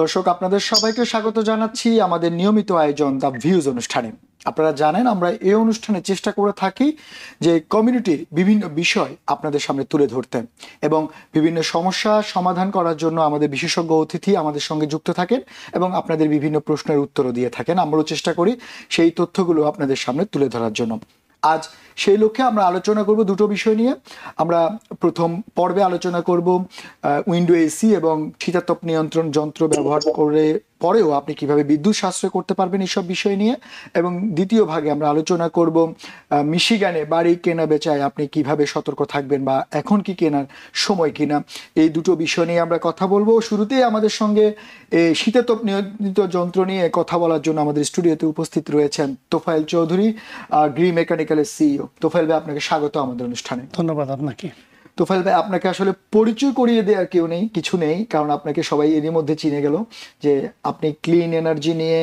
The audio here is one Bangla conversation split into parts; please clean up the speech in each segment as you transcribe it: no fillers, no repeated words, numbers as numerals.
দর্শক আপনাদের সবাইকে স্বাগত জানাচ্ছি আমাদের নিয়মিত আয়োজন দ্য ভিউজ অনুষ্ঠানে। আপনারা জানেন আমরা এই অনুষ্ঠানে চেষ্টা করে থাকি যে কমিউনিটির বিভিন্ন বিষয় আপনাদের সামনে তুলে ধরতে এবং বিভিন্ন সমস্যা সমাধান করার জন্য আমাদের বিশেষজ্ঞ অতিথি আমাদের সঙ্গে যুক্ত থাকেন এবং আপনাদের বিভিন্ন প্রশ্নের উত্তরও দিয়ে থাকেন। আমরাও চেষ্টা করি সেই তথ্যগুলো আপনাদের সামনে তুলে ধরার জন্য। আজ সেই লক্ষ্যে আমরা আলোচনা করব দুটো বিষয় নিয়ে। আমরা প্রথম পর্বে আলোচনা করব উইন্ডো এসি এবং শীতাতপ নিয়ন্ত্রণ যন্ত্র ব্যবহার করে পরেও আপনি কিভাবে বিদ্যুৎ সাশ্রয় করতে পারবেন এইসব বিষয় নিয়ে, এবং দ্বিতীয় ভাগে আমরা আলোচনা করব মিশিগানে বাড়ি কেনা বেচায় আপনি কিভাবে সতর্ক থাকবেন বা এখন কি কেনার সময় কিনা, এই দুটো বিষয় নিয়ে আমরা কথা বলবো। শুরুতেই আমাদের সঙ্গে শীতাতপ নিয়ন্ত্রিত যন্ত্র নিয়ে কথা বলার জন্য আমাদের স্টুডিওতে উপস্থিত রয়েছেন তোফায়েল চৌধুরী, গ্রি মেকানিক্যালের সিইও। তোফায়েল ভাই, আপনাকে স্বাগত আমাদের অনুষ্ঠানে। ধন্যবাদ আপনাকে। তোফায়েল ভাই, আপনাকে আসলে পরিচয় করিয়ে দেওয়ার কেউ নেই, কিছু নেই, কারণ আপনাকে সবাই এরই মধ্যে চিনে গেল যে আপনি ক্লিন এনার্জি নিয়ে,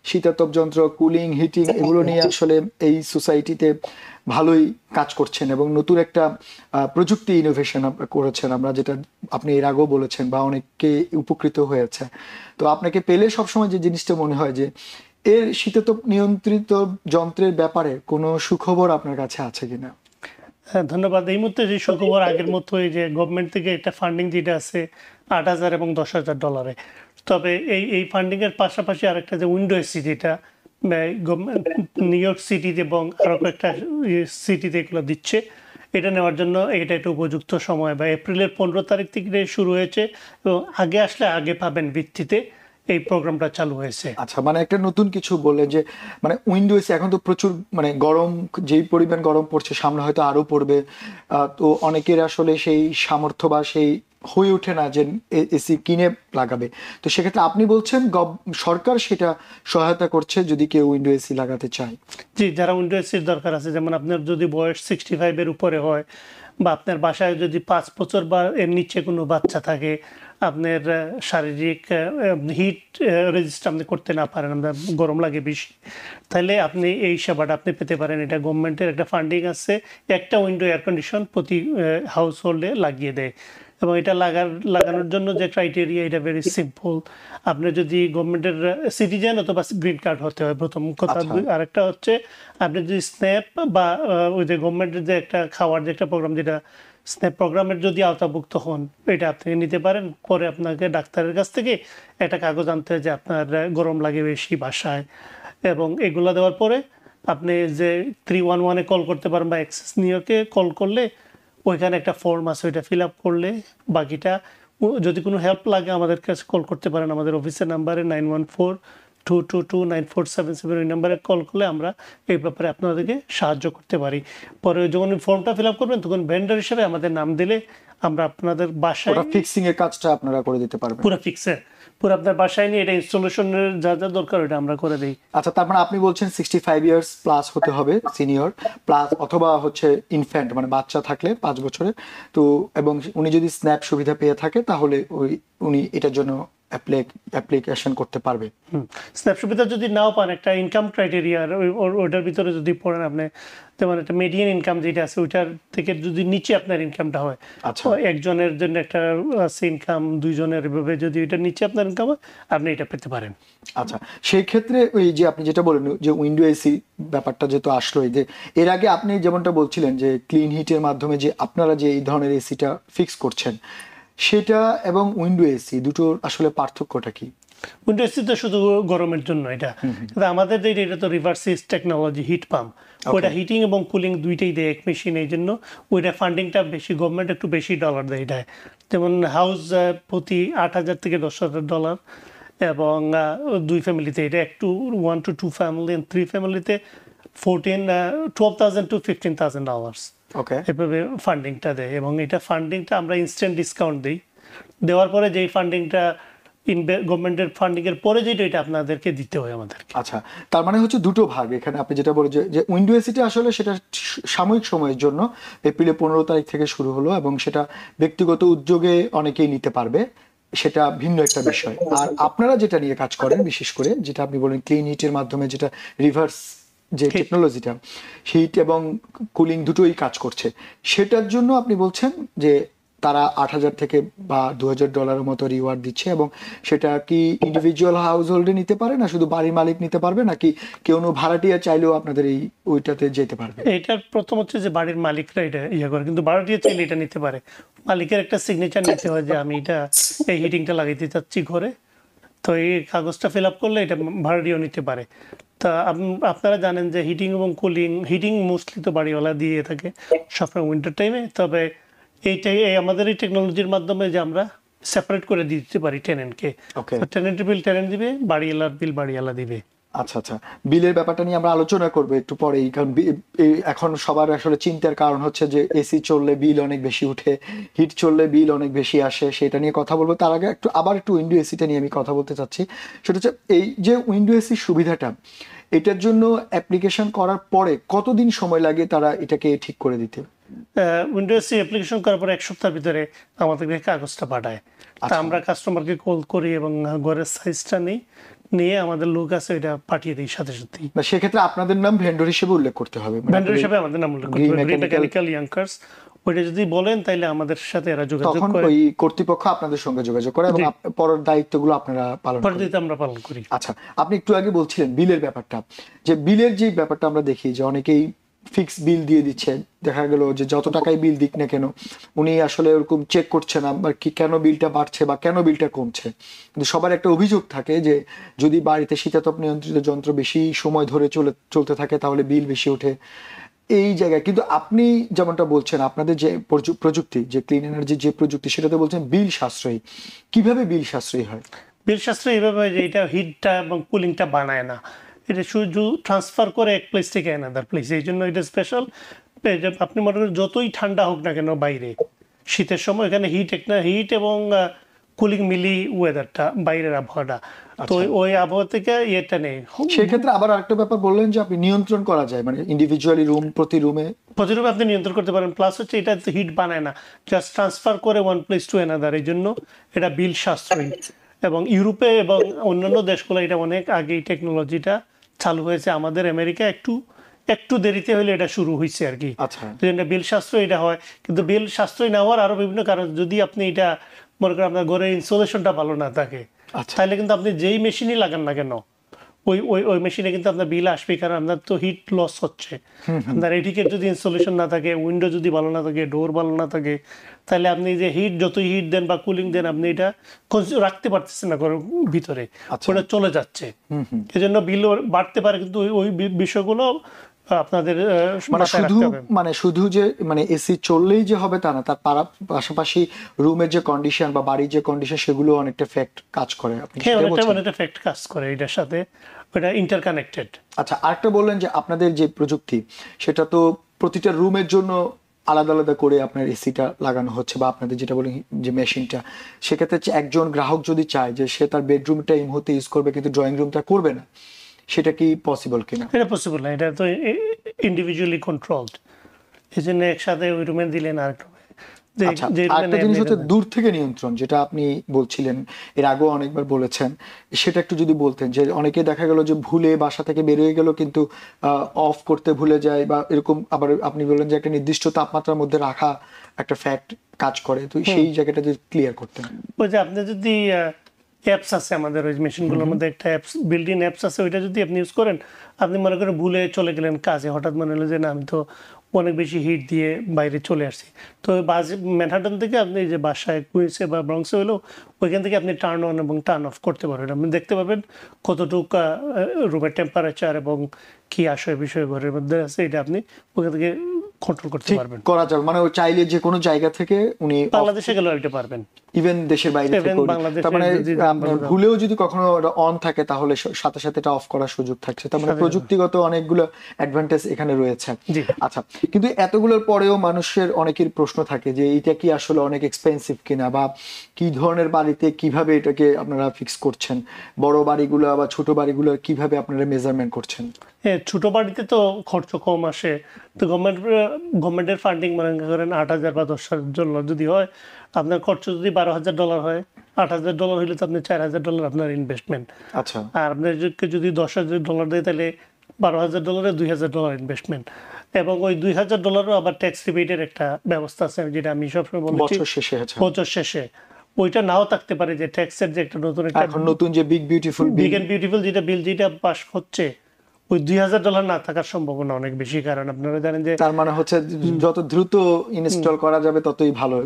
শীতাতপ যন্ত্র, কুলিং, হিটিং এগুলো নিয়ে আসলে এই সোসাইটিতে ভালোই কাজ করছেন এবং নতুন একটা প্রযুক্তি ইনোভেশন করেছেন, আমরা যেটা আপনি এর আগেও বলেছেন বা অনেককে উপকৃত হয়েছে। তো আপনাকে পেলে সবসময় যে জিনিসটা মনে হয় যে এর শীতাতপ নিয়ন্ত্রিত যন্ত্রের ব্যাপারে কোনো সুখবর আপনার কাছে আছে কিনা? হ্যাঁ, ধন্যবাদ। এই মুহূর্তে যে সুখবর আগের মতোই যে গভর্নমেন্ট থেকে একটা ফান্ডিং যেটা আছে 8,000 এবং $10,000। তবে এই ফান্ডিং এর পাশাপাশি আরেকটা যে উইন্ডো এসি, যেটা নিউ ইয়র্ক সিটিতে এবং আরো কয়েকটা সিটিতে এগুলো দিচ্ছে, এটা নেওয়ার জন্য এটা একটা উপযুক্ত সময়, বা এপ্রিলের 15 তারিখ থেকে শুরু হয়েছে এবং আগে আসলে আগে পাবেন ভিত্তিতে এই প্রোগ্রামটা চালু হয়েছে। আচ্ছা, মানে একটা নতুন কিছু বললেন যে মানে উইন্ডোজ এখন তো প্রচুর মানে গরম, যেই পরিমাণ গরম পড়ছে সামনে হয়তো আরো পড়বে, তো অনেকের আসলে সেই সামর্থ্য বা সেই হয়ে ওঠে না যে এসি কিনে লাগাবে। তো সেক্ষেত্রে আপনি বলছেন সরকার সেটা সহায়তা করছে যদি কেউ উইন্ডো এসি লাগাতে চায়। জি, যারা উইন্ডো এসির দরকার আছে, যেমন আপনার যদি বয়স 65 এর উপরে হয় বা আপনার বাসায় যদি 5 বছর বা এর নিচে কোনো বাচ্চা থাকে, আপনার শারীরিক হিট রেজিস্ট আপনি করতে না পারেন, আপনার গরম লাগে বেশি, তাহলে আপনি এই সেবাটা আপনি পেতে পারেন। এটা গভর্নমেন্টের একটা ফান্ডিং আছে, একটা উইন্ডো এয়ার কন্ডিশন প্রতি হাউস হোল্ডে লাগিয়ে দেয়। এবং এটা লাগানোর জন্য যে ক্রাইটেরিয়া, এটা ভেরি সিম্পল। আপনি যদি গভর্নমেন্টের সিটিজেন অথবা গ্রিন কার্ড হতে হয়, প্রথম কথা। আরেকটা হচ্ছে আপনি যদি স্ন্যাপ বা ওই যে গভর্নমেন্টের যে একটা খাওয়ার যে একটা প্রোগ্রাম, যেটা স্ন্যাপ প্রোগ্রামের যদি আওতাভুক্ত হন, এটা আপনি নিতে পারেন। পরে আপনাকে ডাক্তারের কাছ থেকে একটা কাগজ আনতে হয় যে আপনার গরম লাগে বেশি বাসায়, এবং এগুলো দেওয়ার পরে আপনি যে 311-এ কল করতে পারেন বা অ্যাক্সেস নিয়োকে কল করলে ওইখানে একটা ফর্ম আছে, ওইটা ফিল আপ করলে বাকিটা, যদি কোনো হেল্প লাগে আমাদের কাছে কল করতে পারেন। আমাদের অফিসের নাম্বারে 9142229477, ওই নাম্বারে কল করলে আমরা এই ব্যাপারে আপনাদেরকে সাহায্য করতে পারি। পরে যখন ফর্মটা ফিল আপ করবেন তখন ভেন্ডার হিসেবে আমাদের নাম দিলে আমরা আপনাদের বাসায় ফিক্সিং এর কাজটা আপনারা করে দিতে পারবেন। পুরো ফিক্সে, পুরো আপনার বাসায় নিয়ে এটা ইনস্টলেশনের যা যা দরকার ওটা আমরা করে দিই। আচ্ছা, তার মানে আপনি বলছেন 65 ইয়ার্স প্লাস হতে হবে, সিনিয়র প্লাস, অথবা হচ্ছে ইনফ্যান্ট মানে বাচ্চা থাকলে 5 বছরের। তো এবং উনি যদি স্ন্যাপ সুবিধা পেয়ে থাকে তাহলে উনি এটার জন্য অ্যাপ্লিকেশন করতে পারবে। স্ন্যাপ সুবিধা যদি নাও পান, একটা ইনকাম ক্রাইটেরিয়া ওটার ভিতরে যদি পড়েন আপনি, যেমন একটা মিডিয়ান ইনকাম যেটা আছে ওইটার থেকে যদি নিচে আপনার ইনকামটা হয়, একজনের জন্য একটা আছে ইনকাম, দুইজনের এভাবে যদি ওইটার নিচে আপনার ইনকাম হয় আপনি এটা পেতে পারেন। আচ্ছা, সেই ক্ষেত্রে ওই যে আপনি যেটা বলেন যে উইন্ডো এসি ব্যাপারটা যেহেতু আসলো, এই যে এর আগে আপনি যেমনটা বলছিলেন যে ক্লিন হিটের মাধ্যমে যে আপনারা যে এই ধরনের এসিটা ফিক্স করছেন, সেটা এবং উইন্ডো এসি দুটোর আসলে পার্থক্যটা কি? উইন্ডো এসি তো শুধু গরমের জন্য, এটা কিন্তু আমাদের এটা তো রিভার্সিস টেকনোলজি, হিট পাম্প, ওইটা হিটিং এবং কুলিং দুইটাই দেয় এক মেশিন। এই জন্য ওইটা ফান্ডিংটা বেশি, গভর্নমেন্ট একটু বেশি ডলার দেয় এটা। যেমন হাউস প্রতি $8,000 থেকে $10,000, এবং 2 ফ্যামিলিতে এটা একটু 1 to 2 ফ্যামিলি, 3 ফ্যামিলিতে $12,000 to $15,000 এভাবে ফান্ডিংটা দেয়। এবং এটা ফান্ডিংটা আমরা ইনস্ট্যান্ট ডিসকাউন্ট দিই, দেওয়ার পরে যেই ফান্ডিংটা গভর্নমেন্টের ফান্ডিং এর পরে যেটা, এটা আপনাদেরকে দিতে হয় আমাদের। আচ্ছা, তার মানে হচ্ছে দুটো ভাগ এখানে। আপনি যেটা বলেন যে উইন্ডো এসিটা আসলে সেটা সাময়িক সময়ের জন্য এপ্রিলের 15 তারিখ থেকে শুরু হলো এবং সেটা ব্যক্তিগত উদ্যোগে অনেকেই নিতে পারবে, সেটা ভিন্ন একটা বিষয়। আর আপনারা যেটা নিয়ে কাজ করেন, বিশেষ করে যেটা আপনি বলেন ক্লিন হিটের মাধ্যমে, যেটা রিভার্স যে টেকনোলজিটা, হিট এবং কুলিং দুটোই কাজ করছে, সেটার জন্য আপনি বলছেন যে তারা 8,000 থেকে বা $2,000 মতো রিওয়ার্ড দিচ্ছে, এবং সেটা কি ইন্ডিভিজুয়াল হাউস হোল্ডে নিতে পারে, না শুধু বাড়ির মালিক নিতে পারবে, নাকি কেউ ভাড়াটিয়া চাইলেও আপনাদের এই ওইটাতে যেতে পারবে? এটার প্রথম হচ্ছে যে বাড়ির মালিকরা এটা ইয়ে করে, কিন্তু ভাড়াটিয়া চাইলে এটা নিতে পারে। মালিকের একটা সিগনেচার নিতে হয় যে আমি এটা এই হিটিংটা লাগাইতে চাচ্ছি ঘরে, তো এই কাগজটা ফিল আপ করলে এটা ভাড়াটিয়াও নিতে পারে। তা আপনারা জানেন যে হিটিং এবং কুলিং, হিটিং মোস্টলি তো বাড়িওয়ালা দিয়ে থাকে সবসময় উইন্টার টাইমে, তবে আমাদের এই টেকনোলজির মাধ্যমে যে আমরা সেপারেট করে দিতে পারি টেনেন্টকে, টেনেন্টের বিল টেনেন্ট দিবে, বাড়িওয়ালার বিল বাড়িওয়ালা দিবে। আচ্ছা আচ্ছা, বিলের ব্যাপারটা নিয়ে আমরা আলোচনা করবো একটু পরেই, কারণ এখন সবার আসলে চিন্তার কারণ হচ্ছে যে এসি চললে বিল অনেক বেশি উঠে, হিট চললে বিল অনেক বেশি আসে, সেটা নিয়ে কথা বলবো। তার আগে আবার একটু উইন্ডো এসিটা নিয়ে আমি কথা বলতে চাচ্ছি। সেটা হচ্ছে এই যে উইন্ডো এসির সুবিধাটা, এটার জন্য অ্যাপ্লিকেশন করার পরে কতদিন সময় লাগে তারা এটাকে ঠিক করে দিতে? উইন্ডো এসি অ্যাপ্লিকেশন করার পরে 1 সপ্তাহের ভিতরে আমাদেরকে কাগজটা পাঠায়। তা আমরা কাস্টমারকে কল করি এবং ঘরের সাইজটা নিয়ে আমাদের লোক আছে এটা পাঠিয়ে দিই সাথে সাথে। সেক্ষেত্রে আপনাদের নাম ভেন্ডর হিসেবে উল্লেখ করতে হবে, ভেন্ডর হিসেবে আমাদের নাম উল্লেখ করতে হবে, মেকানিক্যাল ইয়াঙ্কার্স। ওইটা যদি বলেন তাহলে আমাদের সাথে এরা যোগাযোগ করে, ওই কর্তৃপক্ষ আপনাদের সঙ্গে যোগাযোগ করে এবং পরের দায়িত্বগুলো আপনারা পালন করেন। আমরা পালন করি। আচ্ছা, আপনি একটু আগে বলছিলেন বিলের ব্যাপারটা, যে বিলের যে ব্যাপারটা আমরা দেখি যে অনেকেই ফিক্স বিল দিয়ে দিচ্ছে, দেখা গেল যে যত টাকাই বিল দিক না কেন উনি আসলে ওরকম চেক করছে না কি কেন বিলটা বাড়ছে বা কেন বিলটা কমছে। কিন্তু সবার একটা অভিযোগ থাকে যে যদি বাড়িতে শীতাতপ নিয়ন্ত্রিত যন্ত্র বেশি সময় ধরে চলতে থাকে তাহলে বিল বেশি ওঠে এই জায়গায়। কিন্তু আপনি যেমনটা বলছেন আপনাদের যে প্রযুক্তি, যে ক্লিন এনার্জি যে প্রযুক্তি, সেটাতে বলছেন বিল সাশ্রয়ী। কিভাবে বিল সাশ্রয়ী হয়? বিল সাশ্রয়ী এইভাবে যে এটা হিটটা এবং কুলিংটা বানায় না, এটা শুধু ট্রান্সফার করে এক প্লেস থেকে অ্যানাদার প্লেস। এই জন্য এটা স্পেশাল। আপনি মনে করেন যতই ঠান্ডা হোক না কেন বাইরে, শীতের সময় এখানে হিট এবং কুলিং মিলি ওয়েদারটা, বাইরের আবহাওয়াটা, তো ওই আবহাওয়া থেকে ইয়েটা নেই। সেক্ষেত্রে আবার আরেকটা ব্যাপার বললেন যে আপনি নিয়ন্ত্রণ করা যায়, মানে ইন্ডিভিজুয়ালি প্রতি রুমে আপনি নিয়ন্ত্রণ করতে পারেন। প্লাস হচ্ছে এটা হিট বানায় না, জাস্ট ট্রান্সফার করে ওয়ান প্লেস টু অ্যানাদার। এই জন্য এটা বিল সাশ্রয়ী। এবং ইউরোপে এবং অন্যান্য দেশগুলো এটা অনেক আগে এই টেকনোলজিটা চালু হয়েছে। আমাদের আমেরিকা একটু দেরিতে হলে এটা শুরু হয়েছে আর কি। বিল সাশ্রয় এটা হয়, কিন্তু বিল সাশ্রয় না হওয়ার আরো বিভিন্ন কারণ। যদি আপনি এটা মনে করেন আপনার ঘরের ইনসুলেশনটা ভালো না থাকে, তাহলে কিন্তু আপনি যেই মেশিনই লাগান না কেন ওই মেশিনে কিন্তু আপনার বিল আসবে, কারণ আপনার তো হিট লস হচ্ছে। আপনার এদিকে যদি ইনসুলেশন না থাকে, উইন্ডো যদি ভালো না থাকে, ডোর ভালো না থাকে, তাহলে আপনি যে যতই হিট দেন বা কুলিং দেন, আপনি এটা রাখতে পারতেছেন না ঘরের ভিতরে, ওটা চলে যাচ্ছে। এজন্য বিল বাড়তে পারে, কিন্তু ওই বিষয়গুলো আপনাদের শুধু যে এসি চললেই যে হবে তা না, তার পাশাপাশি রুমের যে কন্ডিশন বা বাড়ির যে কন্ডিশন সেগুলো অনেকটা ফ্যাক্ট কাজ করে। অনেকটা ফ্যাক্ট কাজ করে এটার সাথে, ওটা ইন্টারকানেক্টেড। আচ্ছা, আরেকটা বললেন যে আপনাদের যে প্রযুক্তি সেটা তো প্রতিটা রুমের জন্য আলাদা আলাদা করে আপনার এসিটা লাগানো হচ্ছে, বা আপনাদের যেটা বলেন যে মেশিনটা, সেক্ষেত্রে একজন গ্রাহক যদি চায় যে সে তার বেডরুমটা এই মুহূর্তে ইউজ করবে কিন্তু ড্রয়িং রুমটা করবে না, সেটা কি পসিবল কিনা? এটা পসিবল না, এটা তো ইন্ডিভিজুয়ালি কন্ট্রোলড। এই জন্য একসাথে ওই রুমে দিলেন আর একটা জিনিস হচ্ছে দূর থেকে নিয়ন্ত্রণ, যেটা আপনি বলছিলেন, এর আগেও অনেকবার বলেছেন, সেটা একটু যদি বলতেন। যে অনেকে দেখা গেল যে ভুলে বাসা থেকে বেরিয়ে গেল কিন্তু অফ করতে ভুলে যায়, বা এরকম। আবার আপনি বললেন যে একটা নির্দিষ্ট তাপমাত্রার মধ্যে রাখা একটা ফ্যাক্ট কাজ করে, তো সেই জায়গাটা যদি ক্লিয়ার করতেন। ওই যে আপনি যদি অ্যাপস আছে আমাদের ওই মেশিনগুলোর মধ্যে, একটা অ্যাপস বিল্ট ইন অ্যাপস আছে, ওইটা যদি আপনি ইউজ করেন, আপনি মনে করেন ভুলে চলে গেলেন কাজে, হঠাৎ মনে হলো যে না আমি তো অনেক বেশি হিট দিয়ে বাইরে চলে আসছি, তো ম্যানহাটন থেকে আপনি যে বাসায় কুইন্সে বা ব্রঙ্কসে হলেও ওইখান থেকে আপনি টার্ন অন এবং টার্ন অফ করতে পারবেন। আপনি দেখতে পাবেন কতটুকু রুমের টেম্পারেচার এবং কি বিষয় ঘরের মধ্যে আছে, এটা আপনি ওখান থেকে কন্ট্রোল করতে পারবেন, করা যাবে। মানে চাইলে যে কোনো জায়গা থেকে উনি বাংলাদেশে গেলেও এটা পারবেন, ইভেন দেশের বাইরে থেকে। তার মানে ভুলেও যদি কখনো অন থাকে তাহলে সাথে সাথে এটা অফ করার সুযোগ থাকছে। তার মানে প্রযুক্তিগত অনেকগুলো অ্যাডভান্টেজ এখানে রয়েছে। আচ্ছা, কিন্তু এতগুলোর পরেও মানুষের অনেকের প্রশ্ন থাকে যে এটা কি আসলে অনেক এক্সপেন্সিভ কিনা, বা কি ধরনের বাড়িতে কিভাবে এটাকে আপনারা ফিক্স করছেন, বড় বাড়িগুলো বা ছোট বাড়িগুলো কিভাবে আপনারা মেজারমেন্ট করছেন? হ্যাঁ, ছোট বাড়িতে তো খরচ কম আসে, তো গভর্নমেন্টের ফান্ডিং মনে করেন $8,000 বা $10,000 যদি হয়, আপনার খরচ যদি $12,000 হয়, $8,000 হইলে তো আপনি $4,000 আপনার ইনভেস্টমেন্ট। আচ্ছা, আর আপনাদেরকে যদি $10,000 দেয় তাহলে $12,000 $2,000 ইনভেস্টমেন্ট। এবং ওই $2,000 আবার ট্যাক্স রিবেটের একটা ব্যবস্থা আছে, যেটা আমি সবসময় বলেছি বছর শেষে আছে। বছর শেষে ওইটা নাও থাকতে পারে, যে ট্যাক্সের যে একটা নতুন একটা এখন নতুন যে big beautiful big and beautiful যেটা বিল যেটা পাস হচ্ছে, ওই $2,000 না থাকার সম্ভাবনা অনেক বেশি। কারণ আপনারা জানেন যে তার মানে হচ্ছে যত দ্রুত ইনস্টল করা যাবে ততই ভালো।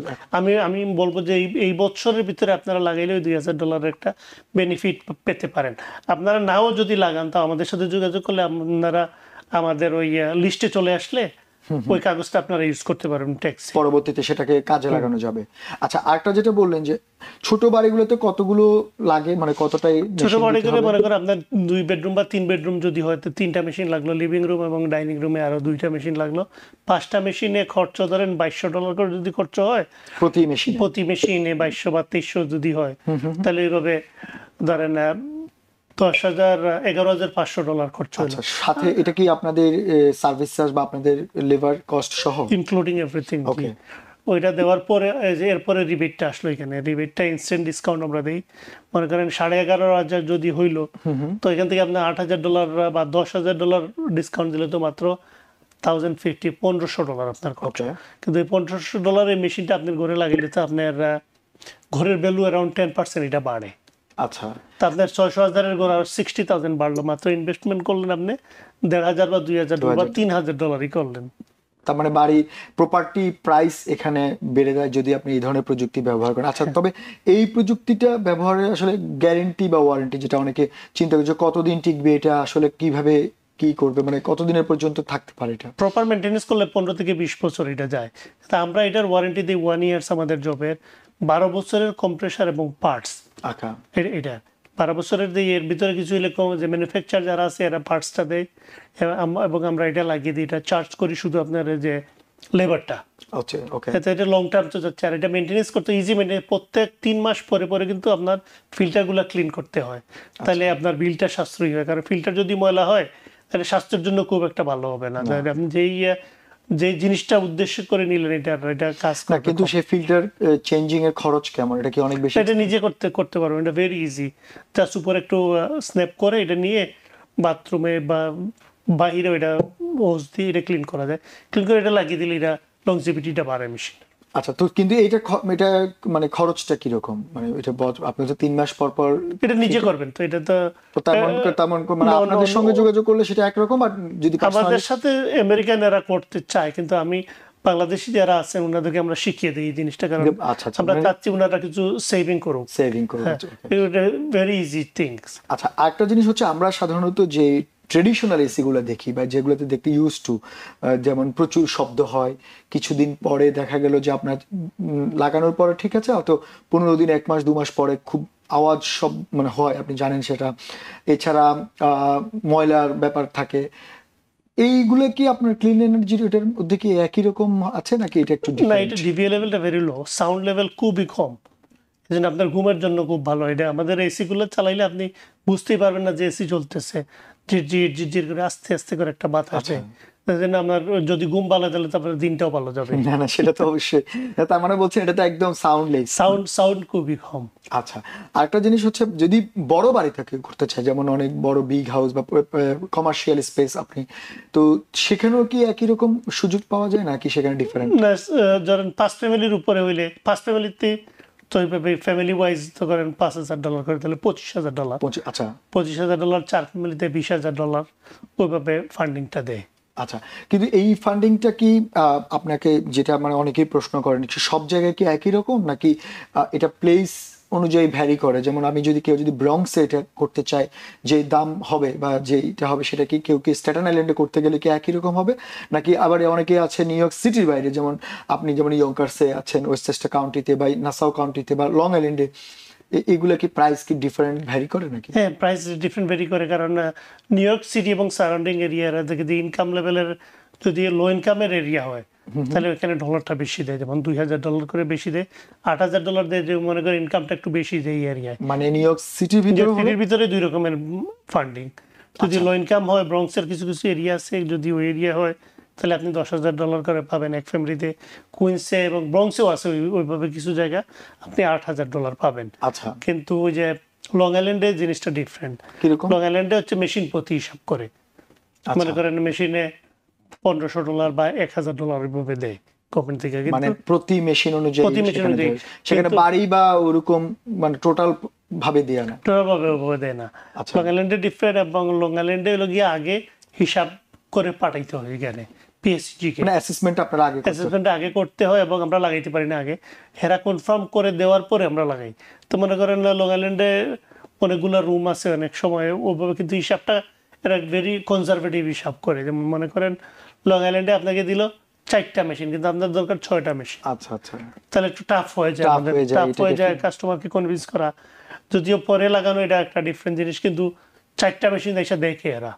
আমি বলবো যে এই বছরের ভিতরে আপনারা লাগাইলে ওই $2,000 একটা বেনিফিট পেতে পারেন। আপনারা নাও যদি লাগান, তো আমাদের সাথে যোগাযোগ করলে আপনারা আমাদের ওই লিস্টে চলে আসলে ওই কাগজটা আপনারা ইউজ করতে পারবেন ট্যাক্স, পরবর্তীতে সেটাকে কাজে লাগানো যাবে। আচ্ছা, আরেকটা যেটা বললেন যে ছোট বাড়িগুলোতে কতগুলো লাগে, মানে কতটাই ছোট বাড়ি করে মনে করেন আপনার 2 বেডরুম বা 3 বেডরুম যদি হয়, তো 3টা মেশিন লাগলো, লিভিং রুম এবং ডাইনিং রুমে আরো 2টা মেশিন লাগলো, 5টা মেশিনে খরচ ধরেন $2,200 করে যদি খরচ হয় প্রতি মেশিন? প্রতি মেশিনে 2,200 বা 2,300 যদি হয়, তাহলে এইভাবে ধরেন $11,500 খরচ হলো, আচ্ছা, সাথে এটা কি আপনাদের সার্ভিস চার্জ বা আপনাদের লেবার কস্ট সহ? Including everything. ওকে। ওইটা দেওয়ার পরে যে এরপরে রিবেটটা আসলো, এখানে রিবেটটা ইনস্ট্যান্ট ডিসকাউন্ট আমরা দিই। মনে করেন 11,500 যদি হইলো, তো এখান থেকে আপনার $8,000 বা $10,000 ডিসকাউন্ট দিলে তো মাত্র $1,050 আপনার খরচ। কিন্তু এই $1,500 এই মেশিনটা আপনার ঘরে লাগিয়ে তো আপনার ঘরের ভ্যালু অ্যারাউন্ড 10% এটা বাড়ে। আচ্ছা, তা আপনার 600,000-এর ঘর আর 60,000 বাড়লো, মাত্র ইনভেস্টমেন্ট করলেন আপনি 1,500 বা $2,000 বা $3,000 করলেন। তার মানে বাড়ি প্রপার্টি প্রাইস এখানে বেড়ে যায় যদি আপনি এই ধরনের প্রযুক্তি ব্যবহার করেন। আচ্ছা, তবে এই প্রযুক্তিটা ব্যবহারের আসলে গ্যারেন্টি বা ওয়ারেন্টি, যেটা অনেকে চিন্তা করছে কতদিন টিকবে, এটা আসলে কিভাবে কি করবে, মানে কতদিনের পর্যন্ত থাকতে পারে এটা? প্রপার মেনটেন্যান্স করলে 15 থেকে 20 বছর এটা যায়। তা আমরা এটার ওয়ারেন্টি দিই 1 ইয়ার্স আমাদের জবের, 12 বছরের কম্প্রেসার এবং পার্টস। আচ্ছা, এটা 12 বছরের দিয়ে এর ভিতরে কিছু হলে যে ম্যানুফ্যাকচার যারা আছে এরা পার্টসটা দেয়, এবং আমরা এটা লাগিয়ে দিই। এটা চার্জ করি শুধু আপনার যে লেবারটা। ওকে। এটা লং টার্ম তো যাচ্ছে, আর এটা মেনটেন্যান্স করতে ইজি। প্রত্যেক 3 মাস পরে পরে কিন্তু আপনার ফিল্টারগুলো ক্লিন করতে হয়, তাহলে আপনার বিলটা সাশ্রয়ী হয়। কারণ ফিল্টার যদি ময়লা হয় তাহলে স্বাস্থ্যের জন্য খুব একটা ভালো হবে না। আপনি যেই জিনিসটা উদ্দেশ্য করে নিলেন এটা কাজ না, করবে। কিন্তু সেই ফিল্টার চেঞ্জিং এর খরচ কেমন? এটা কি অনেক বেশি? এটা নিজে করতে পারবেন, এটা ভেরি ইজি। জাস্ট উপরে একটু স্ন্যাপ করে এটা নিয়ে বাথরুমে বা বাহিরে এটা ওজ দিয়ে এটা ক্লিন করা যায়। ক্লিন করে এটা লাগিয়ে দিলে এটা লংজিভিটিটা বাড়ে মেশিন। আচ্ছা, তো কিন্তু এটা মানে খরচটা কিরকম? মানে এটা আপনি তো 3 মাস পর পর এটা নিজে করবেন, তো এটা তো তেমন মানে আপনাদের সঙ্গে যোগাযোগ করলে সেটা একরকম, আর যদি আমাদের সাথে আমেরিকান এরা করতে চায়, কিন্তু আমি বাংলাদেশি যারা আছেন ওনাদেরকে আমরা শিখিয়ে দিই এই জিনিসটা। কারণ আচ্ছা, আমরা চাচ্ছি ওনারা কিছু সেভিং করুক। Very easy things. আচ্ছা, আরেকটা জিনিস হচ্ছে, আমরা সাধারণত যে ট্রেডিশনাল এসি গুলো দেখি বা যেগুলোতে দেখতে ইউজ টু, যেমন প্রচুর শব্দ হয়, কিছুদিন পরে দেখা গেল যে আপনার লাগানোর পরে ঠিক আছে, হয়তো 15 দিন, 1 মাস 2 মাস পরে খুব আওয়াজ সব মানে হয়, আপনি জানেন সেটা। এছাড়া ময়লার ব্যাপার থাকে। এইগুলো কি আপনার ক্লিন এনার্জির এটার মধ্যে কি একই রকম আছে, নাকি এটা একটু না? এটা ডিভিএ লেভেলটা ভেরি লো, সাউন্ড লেভেল খুবই কম, এই আপনার ঘুমের জন্য খুব ভালো। এটা আমাদের এসি গুলো চালাইলে আপনি বুঝতেই পারবেন না যে এসি চলতেছে, ঝিরঝির ঝিরঝির করে আস্তে আস্তে করে একটা বাতাস আছে। আপনার যদি ঘুম ভালো তাহলে তারপরে দিনটাও ভালো যাবে। না, সেটা তো অবশ্যই। তার মানে বলছেন এটা তো একদম সাউন্ডলেস। সাউন্ড খুবই কম। আচ্ছা, আরেকটা জিনিস হচ্ছে, যদি বড় বাড়ি থেকে করতে চাই, যেমন অনেক বড় বিগ হাউস বা কমার্শিয়াল স্পেস, আপনি তো সেখানেও কি একই রকম সুযোগ পাওয়া যায়, নাকি সেখানে ডিফারেন্ট? ধরেন 5 ফ্যামিলির উপরে হইলে, 5 ফ্যামিলিতে তো ফ্যামিলি ওয়াইজ তো করেন $5,000 করে, তাহলে $25,000। আচ্ছা, $25,000 4 ফ্যামিলিতে $20,000 ওইভাবে ফান্ডিংটা দেয়। আচ্ছা, কিন্তু এই ফান্ডিংটা কি আপনাকে, যেটা মানে অনেকেই প্রশ্ন করেন, সব জায়গায় কি একই রকম, নাকি এটা প্লেস অনুযায়ী ভ্যারি করে? যেমন আমি কেউ যদি ব্রঙ্কসে এটা করতে চায়, যে দাম হবে বা যেটা হবে সেটা কি কেউ স্ট্যাটেন আইল্যান্ডে করতে গেলে কি একই রকম হবে, নাকি আবার অনেকে আছে নিউ ইয়র্ক সিটির বাইরে, যেমন আপনি যেমন ইয়ঙ্কার্সে আছেন, ওয়েস্টচেস্টার কাউন্টিতে বা নাসাউ কাউন্টিতে বা লং আইল্যান্ডে, এগুলা কি প্রাইস কি ডিফারেন্ট ভ্যারি করে নাকি? হ্যাঁ, প্রাইস ডিফারেন্ট ভ্যারি করে, কারণ নিউ ইয়র্ক সিটি এবং সারাউন্ডিং এরিয়া থেকে ইনকাম লেভেলের, যদি লো ইনকামের এরিয়া হয় তাহলে ওখানে ডলারটা বেশি দেয়, যেমন $2,000 করে বেশি দেয়, $8,000 দেয়, যে মনে করেন ইনকামটা একটু বেশি দেয় এই এরিয়ায়। মানে নিউ ইয়র্ক সিটির ভিতরে 2 রকমের ফান্ডিং। যদি লো ইনকাম হয়, ব্রঙ্কসের কিছু কিছু এরিয়া আছে, যদি ওই এরিয়া হয় তাহলে আপনি $10,000 করে পাবেন এক ফ্যামিলিতে। কুইন্সে এবং ব্রঙ্কসেও আছে ওইভাবে কিছু জায়গা, আপনি $8,000 পাবেন। আচ্ছা, কিন্তু ওই যে লং আইল্যান্ডে জিনিসটা ডিফারেন্ট। লং আইল্যান্ডে হচ্ছে মেশিন প্রতি হিসাব করে, মনে করেন মেশিনে $1,500 বা $1,000 এভাবে দেয় গভর্নমেন্ট থেকে, মানে কিন্তু প্রতি মেশিন অনুযায়ী প্রতি মেশিন সেখানে অনুযায়ী। দেয়। সেখানে কিন্তু বাড়ি বা ওরকম মানে টোটাল ভাবে দেয়া না। টোটালভাবে ওভাবে দেয় না। আচ্ছা। লং আইল্যান্ডে ডিফারেন্ট, এবং লং আইল্যান্ডে হলো গিয়ে আগে হিসাব করে পাঠাইতে হয় এখানে পিএসসিজি কে, মানে অ্যাসেসমেন্ট আপনারা আগে করতে হয়। অ্যাসেসমেন্ট আগে করতে হয় এবং আমরা লাগাইতে পারি না আগে, হেরা কনফার্ম করে দেওয়ার পরে আমরা লাগাই। তো মনে করেন লং আইল্যান্ডে অনেকগুলো রুম আছে, অনেক সময় ওভাবে কিন্তু হিসাবটা এরা ভেরি কনজারভেটিভ হিসাব করে। যেমন মনে করেন লং আইল্যান্ডে আপনাকে দিল 4টা মেশিন, কিন্তু আপনার দরকার 6টা মেশিন, আচ্ছা আচ্ছা। তাহলে একটু টাফ হয়ে যায়, আমাদের টাফ হয়ে যায় কাস্টমারকে কনভিন্স করা। যদিও পরে লাগানো এটা একটা ডিফারেন্ট জিনিস, কিন্তু 4টা মেশিন এসে দেখে এরা,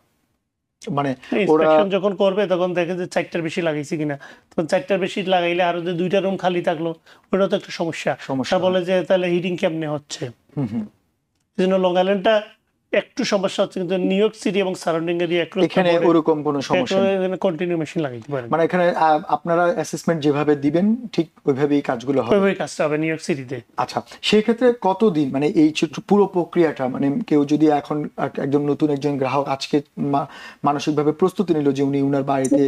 মানে ওরা ইন্সপেকশন যখন করবে তখন দেখে যে 4টার বেশি লাগাইছে কিনা। তখন 4টার বেশি লাগাইলে আরো যে 2টা রুম খালি থাকলো, ওটা তো একটা সমস্যা। সমস্যা বলে যে তাহলে হিটিং কেমনে হচ্ছে। এই জন্য লং আইল্যান্ডটা একটু সমস্যা হচ্ছে, কিন্তু নিউ ইয়র্ক সিটি এবং সারাউন্ডিং এরিয়া এখানে ওরকম কোনো সমস্যা নেই। কন্টিনিউ মেশিন লাগাইতে পারেন, মানে এখানে আপনারা অ্যাসেসমেন্ট যেভাবে দিবেন ঠিক ওইভাবেই কাজগুলো হবে। ওইভাবে কাজটা হবে নিউ ইয়র্ক সিটিতে। আচ্ছা, সেই ক্ষেত্রে কতদিন মানে এই পুরো প্রক্রিয়াটা, মানে কেউ যদি এখন একজন নতুন একজন গ্রাহক আজকে মানসিকভাবে প্রস্তুতি নিল যে উনি উনার বাড়িতে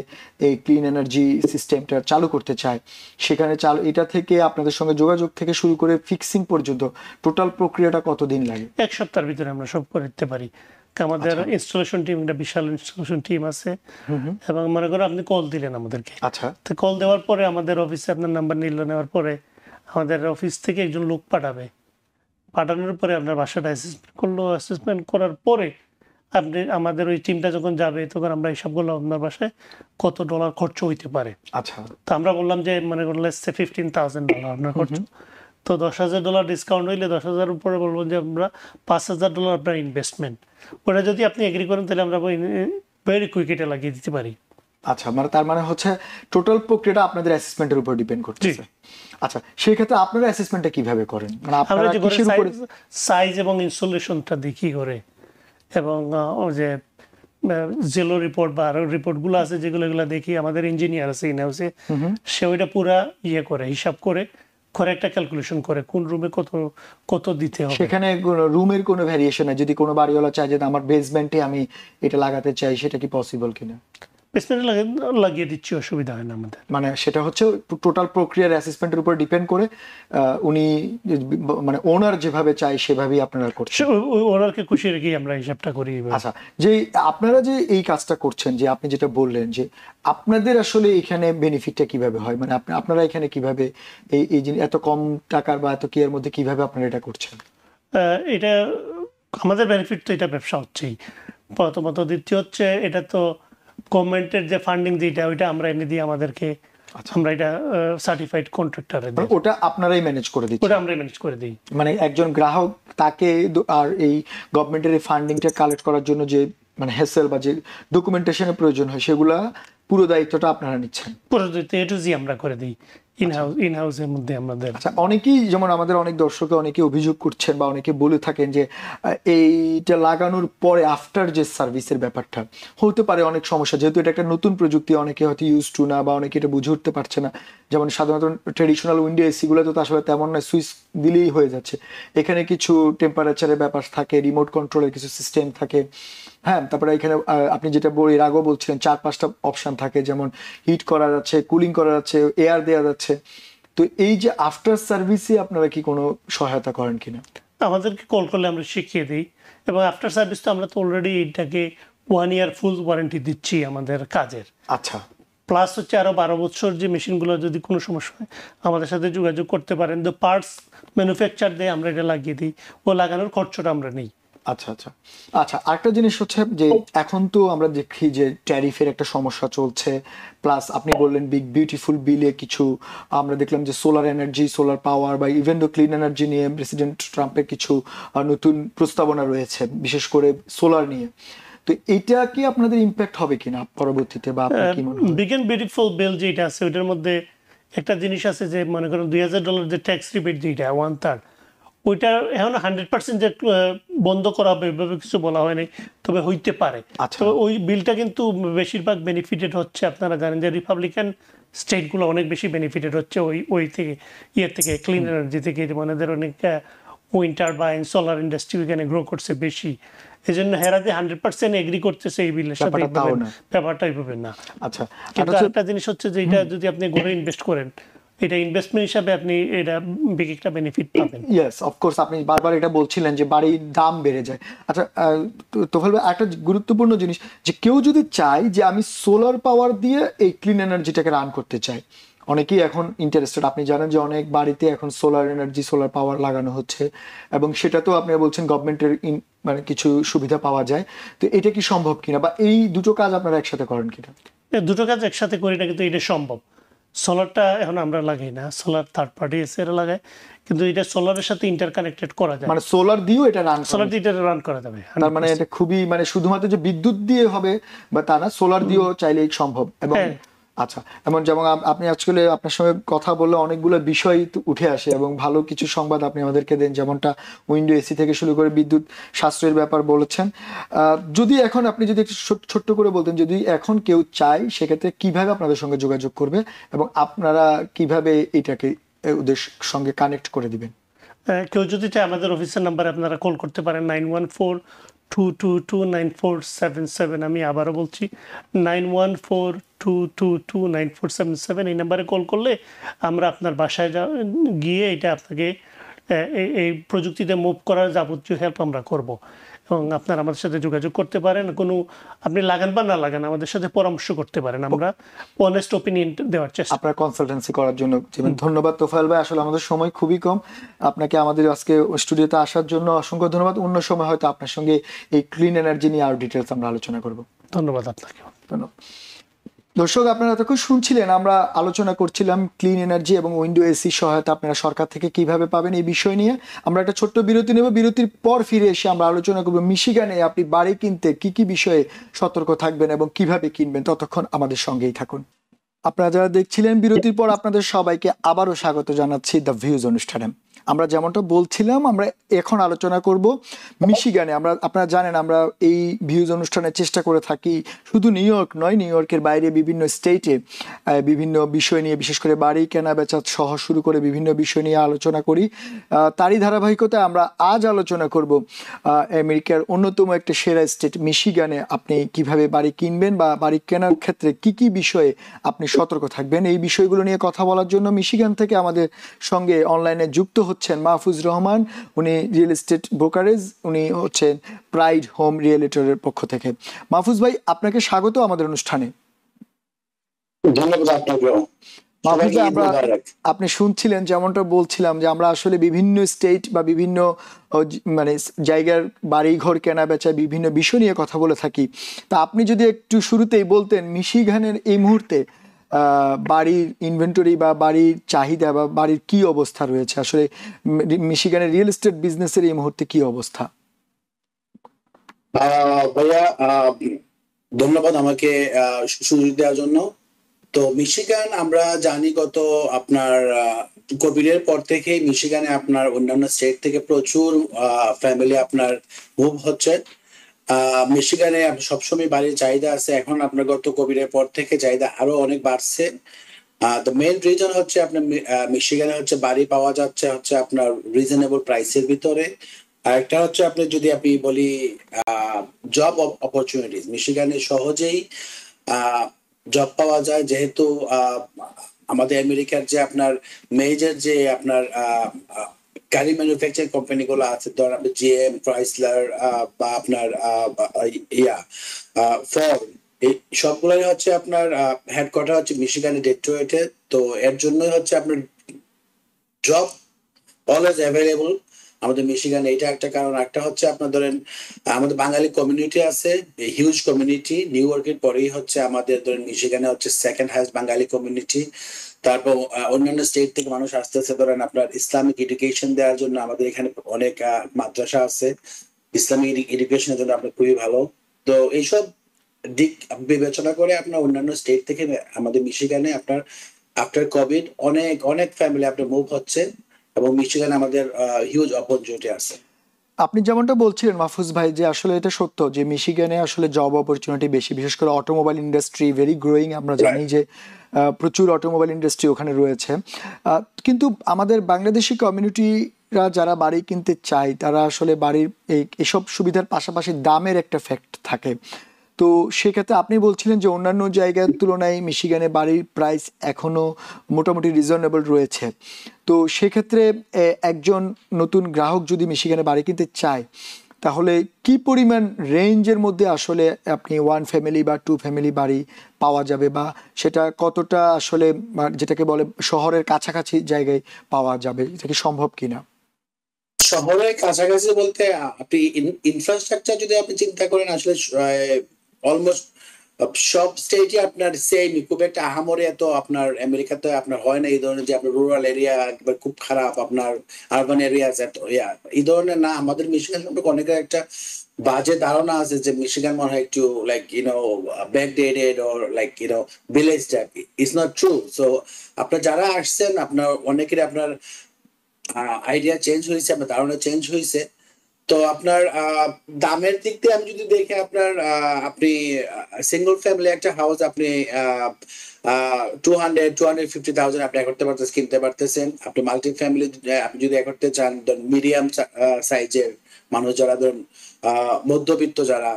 এই ক্লিন এনার্জি সিস্টেমটা চালু করতে চায়, সেখানে এটা থেকে আপনাদের সঙ্গে যোগাযোগ থেকে শুরু করে ফিক্সিং পর্যন্ত টোটাল প্রক্রিয়াটা কতদিন লাগে? 1 সপ্তাহের ভিতরে আমরা সব করে দিতে পারি। আমাদের ইনস্টলেশন টিম, একটা বিশাল ইনস্টলেশন টিম আছে, এবং মনে করো আপনি কল দিলেন আমাদেরকে, আচ্ছা, তো কল দেওয়ার পরে আমাদের অফিসে আপনার নাম্বার নিল, নেওয়ার পরে আমাদের অফিস থেকে একজন লোক পাঠাবে, পাঠানোর পরে আপনার বাসাটা অ্যাসেসমেন্ট করলো, অ্যাসেসমেন্ট করার পরে আপনি আমাদের ওই টিমটা যখন যাবে তখন আমরা হিসাবগুলো আপনার বাসায় কত ডলার খরচ হইতে পারে। আচ্ছা, তো আমরা বললাম যে মনে করলে $15,000 আপনার খরচ, তো $10,000 ডিসকাউন্ট হইলে 10,000 উপরে বলবো যে আমরা $5,000 আপনার ইনভেস্টমেন্ট, ওটা যদি আপনি এগ্রি করেন তাহলে আমরা ভেরি কুইক এটা লাগিয়ে দিতে পারি। আচ্ছা, মানে তার মানে হচ্ছে টোটাল প্রক্রিয়াটা আপনাদের অ্যাসেসমেন্টের উপর ডিপেন্ড করতেছে। আচ্ছা, সেই ক্ষেত্রে আপনারা অ্যাসেসমেন্টটা কিভাবে করেন? মানে আপনারা কিসের উপরে সাইজ এবং ইনস্টলেশনটা দেখি করে, এবং ওই যে জেলো রিপোর্ট বা আরো রিপোর্টগুলো আছে যেগুলো দেখি, আমাদের ইঞ্জিনিয়ার আছে ইন হাউসে, সে ওইটা পুরা করে হিসাব করে একটা ক্যালকুলেশন করে কোন রুমে কত কত দিতে হবে। সেখানে রুমের কোনো ভ্যারিয়েশন আছে? যদি কোনো বাড়িওয়ালা চায় যে আমার বেসমেন্টে আমি এটা লাগাতে চাই, সেটা কি পসিবল কিনা? বেসমেন্টে লাগিয়ে দিচ্ছি, অসুবিধা হয় না আমাদের। মানে সেটা হচ্ছে টোটাল প্রক্রিয়ার অ্যাসেসমেন্টের উপর ডিপেন্ড করে উনি মানে ওনার যেভাবে চাই সেভাবেই আপনারা করছেন। ওনারকে খুশি রেখে আমরা হিসাবটা করি। আচ্ছা, যে আপনারা যে এই কাজটা করছেন, যে আপনি যেটা বললেন যে আপনাদের আসলে এখানে বেনিফিটটা কিভাবে হয়, মানে আপনারা এখানে কিভাবে এই এত কম টাকার বা এত কিয়ের মধ্যে কিভাবে আপনারা এটা করছেন? এটা আমাদের বেনিফিট তো, এটা ব্যবসা হচ্ছেই প্রথমত। দ্বিতীয় হচ্ছে এটা তো গভর্নমেন্টের যে ফান্ডিং যেটা, ওইটা আমরা এনে দিই আমাদেরকে, আমরা এটা সার্টিফাইড কন্ট্রাক্টরে দিই, ওটা আপনারাই ম্যানেজ করে দিচ্ছেন? ওটা আমরা ম্যানেজ করে দিই। মানে একজন গ্রাহক তাকে আর এই গভর্নমেন্টের এই ফান্ডিংটা কালেক্ট করার জন্য যে মানে হ্যাসেল বা যে ডকুমেন্টেশনের প্রয়োজন হয়, সেগুলা পুরো দায়িত্বটা আপনারা নিচ্ছেন? পুরো দায়িত্ব এ টু জি আমরা করে দিই ইন হাউসের মধ্যে আমাদের। আচ্ছা, অনেকেই যেমন আমাদের অনেক দর্শকে অনেকে অভিযোগ করছেন বা অনেকে বলে থাকেন যে এইটা লাগানোর পরে আফটার যে সার্ভিসের ব্যাপারটা হতে পারে অনেক সমস্যা, যেহেতু এটা একটা নতুন প্রযুক্তি, অনেকে হয়তো ইউজ টু না বা অনেকে এটা বুঝে উঠতে পারছে না। যেমন সাধারণত ট্রেডিশনাল উইন্ডো এসি গুলো তো আসলে তেমন না, সুইচ দিলেই হয়ে যাচ্ছে। এখানে কিছু টেম্পারেচারের ব্যাপার থাকে, রিমোট কন্ট্রোলের কিছু সিস্টেম থাকে, হ্যাঁ, তারপরে এখানে আপনি যেটা এর আগেও বলছিলেন 4-5টা অপশন থাকে, যেমন হিট করা যাচ্ছে, কুলিং করা যাচ্ছে, এয়ার দেওয়া যাচ্ছে। তো এই যে আফটার সার্ভিসে আপনারা কি কোনো সহায়তা করেন কিনা? আমাদেরকে কল করলে আমরা শিখিয়ে দিই, এবং আফটার সার্ভিস তো আমরা তো অলরেডি এটাকে 1 ইয়ার ফুল ওয়ারেন্টি দিচ্ছি আমাদের কাজের। আচ্ছা, প্লাস হচ্ছে আরো 12 বছর যে মেশিনগুলো যদি কোনো সমস্যা হয় আমাদের সাথে যোগাযোগ করতে পারেন। তো পার্টস ম্যানুফ্যাকচার দিয়ে আমরা এটা লাগিয়ে দিই, ও লাগানোর খরচটা আমরা নেই। আচ্ছা আচ্ছা আচ্ছা। আরেকটা জিনিস হচ্ছে যে এখন তো আমরা দেখি যে ট্যারিফের একটা সমস্যা চলছে, প্লাস আপনি বললেন বিগ বিউটিফুল বিলে কিছু আমরা দেখলাম যে সোলার এনার্জি, সোলার পাওয়ার বা ইভেন দো ক্লিন এনার্জি নিয়ে প্রেসিডেন্ট ট্রাম্পের কিছু নতুন প্রস্তাবনা রয়েছে, বিশেষ করে সোলার নিয়ে। তো এটা কি আপনাদের ইম্প্যাক্ট হবে কিনা পরবর্তীতে, বা আপনার কি মনে হয়? বিগ এন্ড বিউটিফুল বিল যেটা আছে ওইটার মধ্যে একটা জিনিস আছে যে মনে করেন $2,000 যে ট্যাক্স রিবেট যেটা 1/3, ওইটা এখন 100% যে বন্ধ করা হবে এভাবে কিছু বলা হয়নি, তবে হইতে পারে। তবে ওই বিলটা কিন্তু বেশিরভাগ বেনিফিটেড হচ্ছে, আপনারা জানেন যে রিপাবলিকান স্টেটগুলো অনেক বেশি বেনিফিটেড হচ্ছে ওই থেকে থেকে ক্লিন এনার্জি থেকে, মানে অনেক উইন্ড টারবাইন সোলার ইন্ডাস্ট্রি এখানে গ্রো করছে বেশি, এই জন্য হেরাতে 100% এগ্রি করতেছে এই বিলের সাথে, ব্যাপারটা এইভাবে না। আচ্ছা, কিন্তু আরেকটা জিনিস হচ্ছে যে এটা যদি আপনি ঘরে ইনভেস্ট করেন, এটা ইনভেস্টমেন্ট হিসাবে আপনি এটা বিগ একটা বেনিফিট পাবেন। ইয়েস, অফকোর্স আপনি বারবার এটা বলছিলেন যে বাড়ির দাম বেড়ে যায়। আচ্ছা তোফায়েল ভাই, একটা গুরুত্বপূর্ণ জিনিস যে কেউ যদি চায় যে আমি সোলার পাওয়ার দিয়ে এই ক্লিন এনার্জিটাকে রান করতে চাই, অনেকেই এখন ইন্টারেস্টেড। আপনি জানেন যে অনেক বাড়িতে এখন সোলার এনার্জি, সোলার পাওয়ার লাগানো হচ্ছে, এবং সেটা তো আপনি বলছেন গভর্নমেন্টের মানে কিছু সুবিধা পাওয়া যায়। তো এটা কি সম্ভব কিনা, বা এই দুটো কাজ আপনারা একসাথে করেন কিনা? দুটো কাজ একসাথে করি না, কিন্তু এটা সম্ভব। সোলারটা এখন আমরা লাগাই না, সোলার থার্ড পার্টি এসে এরা লাগায়, কিন্তু এটা সোলারের সাথে ইন্টারকানেক্টেড করা যায়, মানে সোলার দিয়েও এটা রান, সোলার দিয়ে এটা রান করা যাবে। তার মানে এটা খুবই মানে শুধুমাত্র যে বিদ্যুৎ দিয়ে হবে বা তা না, সোলার দিয়েও চাইলেই সম্ভব। এবং আচ্ছা, এমন যেমন আপনি আজকে আপনার সঙ্গে কথা বললে অনেকগুলো বিষয় উঠে আসে এবং ভালো কিছু সংবাদ আপনি আমাদেরকে দেন, যেমনটা উইন্ডো এসি থেকে শুরু করে বিদ্যুৎ সাশ্রয়ের ব্যাপার বলেছেন। যদি এখন আপনি যদি একটু ছোট্ট করে বলতেন, যদি এখন কেউ চায় সেক্ষেত্রে কিভাবে আপনাদের সঙ্গে যোগাযোগ করবে এবং আপনারা কিভাবে এটাকে ওদের সঙ্গে কানেক্ট করে দিবেন? কেউ যদি চায় আমাদের অফিসের নাম্বারে আপনারা কল করতে পারেন, 9142229477। আমি আবারও বলছি 9142229477। এই নাম্বারে কল করলে আমরা আপনার বাসায় গিয়ে এটা আপনাকে এই প্রযুক্তিতে মুভ করার যাবতীয় হেল্প আমরা করব, এবং আপনারা আমাদের সাথে যোগাযোগ করতে পারেন। কোনো আপনি লাগান বা না লাগান আমাদের সাথে পরামর্শ করতে পারেন, আমরা অনেস্ট ওপিনিয়ন দেওয়ার চেষ্টা। আপনার কনসালটেন্সি করার জন্য ধন্যবাদ তোফায়েল ভাই। আসলে আমাদের সময় খুবই কম, আপনাকে আমাদের আজকে স্টুডিওতে আসার জন্য অসংখ্য ধন্যবাদ। অন্য সময় হয়তো আপনার সঙ্গে এই ক্লিন এনার্জি নিয়ে আরো ডিটেলস আমরা আলোচনা করব। ধন্যবাদ আপনাকে। ধন্যবাদ। দর্শক, আপনারা এতক্ষণ শুনছিলেন, আমরা আলোচনা করছিলাম ক্লিন এনার্জি এবং উইন্ডো এসি সহায়তা আপনারা সরকার থেকে কিভাবে পাবেন এই বিষয় নিয়ে। আমরা একটা ছোট্ট বিরতি নেব, বিরতির পর ফিরে এসে আমরা আলোচনা করব মিশিগানে আপনি বাড়ি কিনতে কি কি বিষয়ে সতর্ক থাকবেন এবং কিভাবে কিনবেন। ততক্ষণ আমাদের সঙ্গেই থাকুন। আপনারা যারা দেখছিলেন, বিরতির পর আপনাদের সবাইকে আবারও স্বাগত জানাচ্ছি দ্য ভিউজ অনুষ্ঠানে। আমরা যেমনটা বলছিলাম, আমরা এখন আলোচনা করব মিশিগানে। আপনারা জানেন আমরা এই ভিউজ অনুষ্ঠানে চেষ্টা করে থাকি শুধু নিউ ইয়র্ক নয়, নিউ ইয়র্কের বাইরে বিভিন্ন স্টেটে বিভিন্ন বিষয় নিয়ে, বিশেষ করে বাড়ি কেনা বেচা সহ শুরু করে বিভিন্ন বিষয় নিয়ে আলোচনা করি। তারই ধারাবাহিকতায় আমরা আজ আলোচনা করব আমেরিকার অন্যতম একটা সেরা স্টেট মিশিগানে আপনি কিভাবে বাড়ি কিনবেন বা বাড়ি কেনার ক্ষেত্রে কি কি বিষয়ে আপনি সতর্ক থাকবেন। এই বিষয়গুলো নিয়ে কথা বলার জন্য মিশিগান থেকে আমাদের সঙ্গে অনলাইনে যুক্ত হচ্ছেন মাহফুজ রহমান। উনি রিয়েল এস্টেট ব্রোকারেজ, উনি হচ্ছেন প্রাইড হোম রিয়েলিটরের পক্ষ থেকে। মাহফুজ ভাই, আপনাকে স্বাগত আমাদের অনুষ্ঠানে। ধন্যবাদ আপনাকে। মাহফুজ ভাই, আপনি শুনছিলেন যেমনটা বলছিলাম যে আমরা আসলে বিভিন্ন স্টেট বা বিভিন্ন মানে জায়গার বাড়ি ঘর কেনা বেচা বিভিন্ন বিষয় নিয়ে কথা বলে থাকি। তা আপনি যদি একটু শুরুতেই বলতেন মিশিগানের এই মুহূর্তে বাড়ির ইনভেন্টরি বা বাড়ির চাহিদা বা বাড়ির কি অবস্থা রয়েছে, আসলে মিশিগানের রিয়েল এস্টেট বিজনেসের এই মুহূর্তে কি অবস্থা? ভাইয়া, ধন্যবাদ আমাকে সুযোগ দেওয়ার জন্য। তো মিশিগান আমরা জানি গত আপনার কোভিডের পর থেকে মিশিগানে আপনার অন্যান্য স্টেট থেকে প্রচুর ফ্যামিলি আপনার মুভ হচ্ছে। মিশিগানে সবসময় বাড়ির চাহিদা আছে, এখন আপনার গত কোভিডের পর থেকে চাহিদা আরো অনেক বাড়ছে। তো মেইন রিজন হচ্ছে আপনার মিশিগানে হচ্ছে বাড়ি পাওয়া যাচ্ছে হচ্ছে আপনার রিজনেবল প্রাইসের ভিতরে। আর একটা হচ্ছে আপনি বলি জব অপরচুনিটিস, মিশিগানে সহজেই জব পাওয়া যায়, যেহেতু আমাদের আমেরিকার যে আপনার মেজর যে আপনার গাড়ি ম্যানুফ্যাকচারিং কোম্পানি গুলো আছে, ধর আপনি জিএম, ক্রাইসলার বা আপনার ফর্ড, এই সবগুলোই হচ্ছে আপনার হেডকোয়ার্টার হচ্ছে মিশিগানে ডেট্রয়েটে। তো এর জন্যই হচ্ছে আপনার জব অলওয়েজ অ্যাভেলেবল আমাদের মিশিগানে, এটা একটা কারণ। একটা হচ্ছে আপনার ধরেন আমাদের বাঙালি কমিউনিটি আছে, হিউজ কমিউনিটি। নিউ ইয়র্কের পরেই হচ্ছে আমাদের ধরেন মিশিগানে হচ্ছে সেকেন্ড হাইস্ট বাঙালি কমিউনিটি। তারপর অন্যান্য স্টেট থেকে মানুষ আসতেছে ধরেন আপনার ইসলামিক এডুকেশন দেওয়ার জন্য। আমাদের এখানে অনেক মাদ্রাসা আছে ইসলামিক এডুকেশনের জন্য, আপনার খুবই ভালো। তো এইসব দিক বিবেচনা করে আপনার অন্যান্য স্টেট থেকে আমাদের মিশিগানে আপনার আফটার কোভিড অনেক অনেক ফ্যামিলি আপনার মুভ হচ্ছে, এবং মিশিগানে আমাদের হিউজ অপরচুনিটি আছে। আপনি যেমনটা বলছিলেন মাহফুজ ভাই, যে আসলে এটা সত্য যে মিশিগানে আসলে জব অপরচুনিটি বেশি, বিশেষ করে অটোমোবাইল ইন্ডাস্ট্রি ভেরি গ্রোয়িং। আমরা জানি যে প্রচুর অটোমোবাইল ইন্ডাস্ট্রি ওখানে রয়েছে। কিন্তু আমাদের বাংলাদেশি কমিউনিটি প্রবাসীরা যারা বাড়ি কিনতে চায় তারা আসলে বাড়ির এসব সুবিধার পাশাপাশি দামের একটা ফ্যাক্ট থাকে। তো সেক্ষেত্রে আপনি বলছিলেন যে অন্যান্য জায়গার তুলনায় মিশিগানে বাড়ির প্রাইস এখনো মোটামুটি রিজনেবল রয়েছে। তো সেক্ষেত্রে একজন নতুন গ্রাহক যদি মিশিগানে বাড়ি কিনতে চায় তাহলে কি পরিমাণ রেঞ্জের মধ্যে আসলে আপনি ওয়ান ফ্যামিলি বা টু ফ্যামিলি বাড়ি পাওয়া যাবে, বা সেটা কতটা আসলে যেটাকে বলে শহরের কাছাকাছি জায়গায় পাওয়া যাবে, এটা কি সম্ভব কিনা? শহরের কাছাকাছি বলতে আপনি ইনফ্রাস্ট্রাকচার যদি আপনি চিন্তা করেন, আসলে অলমোস্ট সব স্টেটই আপনার সেম, খুব একটা আহামরি এত আপনার আমেরিকাতে আপনার হয় না এই ধরনের যে আপনার রুরাল এরিয়া একবার খুব খারাপ, আপনার আরবান এরিয়া এত এই ধরনের না। আমাদের মিশিগান সম্পর্কে অনেকের একটা বাজে ধারণা আছে যে মিশিগান মনে হয় একটু like backdated or like village type. It's not true. So আপনার যারা আসছেন আপনার অনেকেরই আপনার আইডিয়া চেঞ্জ হয়েছে, আপনার ধারণা চেঞ্জ হয়েছে। তো আপনার দামের দিক দিয়ে আমি যদি দেখি, আপনার আপনি সিঙ্গল ফ্যামিলি একটা হাউস আপনি 250,000 আপনি করতে পারতেছেন, কিনতে পারতেছেন। আপনি মাল্টি ফ্যামিলি আপনি যদি করতে চান, মিডিয়াম সাইজের মানুষ যারা ধরুন মধ্যবিত্ত যারা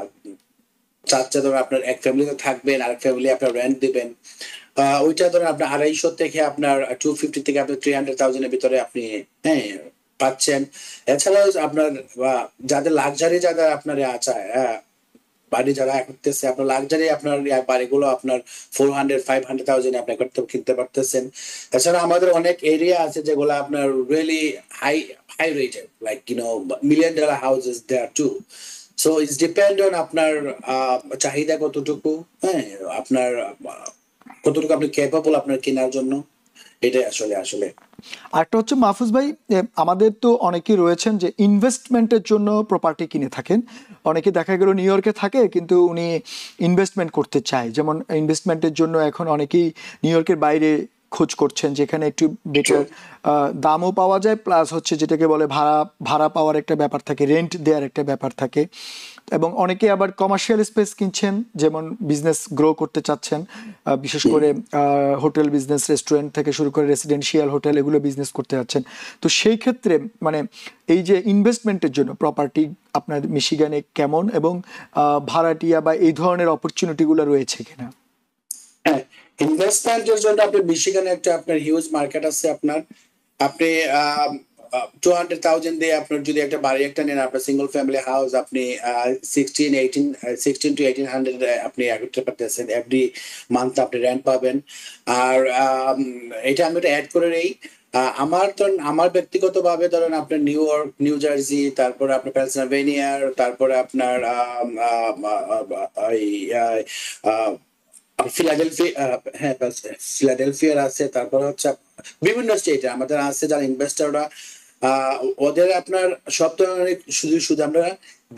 চাচ্ছে ধরুন আপনার এক ফ্যামিলিতে থাকবেন, আরেক ফ্যামিলি আপনার রেন্ট দিবেন, ওইটা ধরেন আপনার 250 থেকে আপনার 250 থেকে আপনার 300,000 এর ভিতরে আপনি হ্যাঁ পাচ্ছেন। এছাড়াও আপনার যাদের লাক্সারি যাদের আপনার আছে বাড়ি যারা করতেছে, আপনার লাক্সারি আপনার বাড়িগুলো আপনার 400-500,000 আপনি কিনতে পারতেছেন। এছাড়া আমাদের অনেক এরিয়া আছে যেগুলো আপনার really high high rated, like $1 million houses there too. So it's depend on আপনার চাহিদা কতটুকু, হ্যাঁ আপনার কতটুকু আপনি ক্যাপাবল আপনার কেনার জন্য, এটাই আসলে আসলে আরেকটা হচ্ছে মাহফুজ ভাই, আমাদের তো অনেকেই রয়েছেন যে ইনভেস্টমেন্টের জন্য প্রপার্টি কিনে থাকেন। অনেকে দেখা গেল নিউ ইয়র্কে থাকে কিন্তু উনি ইনভেস্টমেন্ট করতে চায়, যেমন ইনভেস্টমেন্টের জন্য এখন অনেকেই নিউ ইয়র্কের বাইরে খোঁজ করছেন যেখানে একটু বেটার দামও পাওয়া যায়, প্লাস হচ্ছে যেটাকে বলে ভাড়া ভাড়া পাওয়ার একটা ব্যাপার থাকে, রেন্ট দেওয়ার একটা ব্যাপার থাকে। এবং অনেকে আবার কমার্শিয়াল স্পেস কিনছেন, যেমন বিজনেস গ্রো করতে চাচ্ছেন, বিশেষ করে হোটেল বিজনেস, রেস্টুরেন্ট থেকে শুরু করে রেসিডেন্সিয়াল হোটেল, এগুলো বিজনেস করতে যাচ্ছেন। তো সেই ক্ষেত্রে মানে এই যে ইনভেস্টমেন্টের জন্য প্রপার্টি আপনার মিশিগানে কেমন, এবং ভাড়াটিয়া বা এই ধরনের অপরচুনিটিগুলো রয়েছে কিনা? হ্যাঁ, ইনভেস্টমেন্টের জন্য আপনি মিশিগানে একটা আপনার হিউজ মার্কেট আছে। আপনার আপনি 200,000 দিয়ে আপনার যদি একটা বাড়ি একটা নেন, আপনার সিঙ্গল ফ্যামিলি হাউস আপনি 16 to 1800 আপনি করতে পারতেছেন। এভরি মান্থ আপনি রেন্ট পাবেন। আর এটা আমি একটা অ্যাড করে নেই, আমার ব্যক্তিগতভাবে ধরেন আপনার নিউ ইয়র্ক, নিউ জার্সি, তারপরে আপনার পেনসিলভেনিয়ার, তারপরে আপনার হ্যাঁ ফিলাডেলফিয়ার আছে, তারপরে হচ্ছে বিভিন্ন স্টেটে আমাদের আছে যারা ইনভেস্টররা, ওদের আপনার সব ধরনের শুধু শুধু আমরা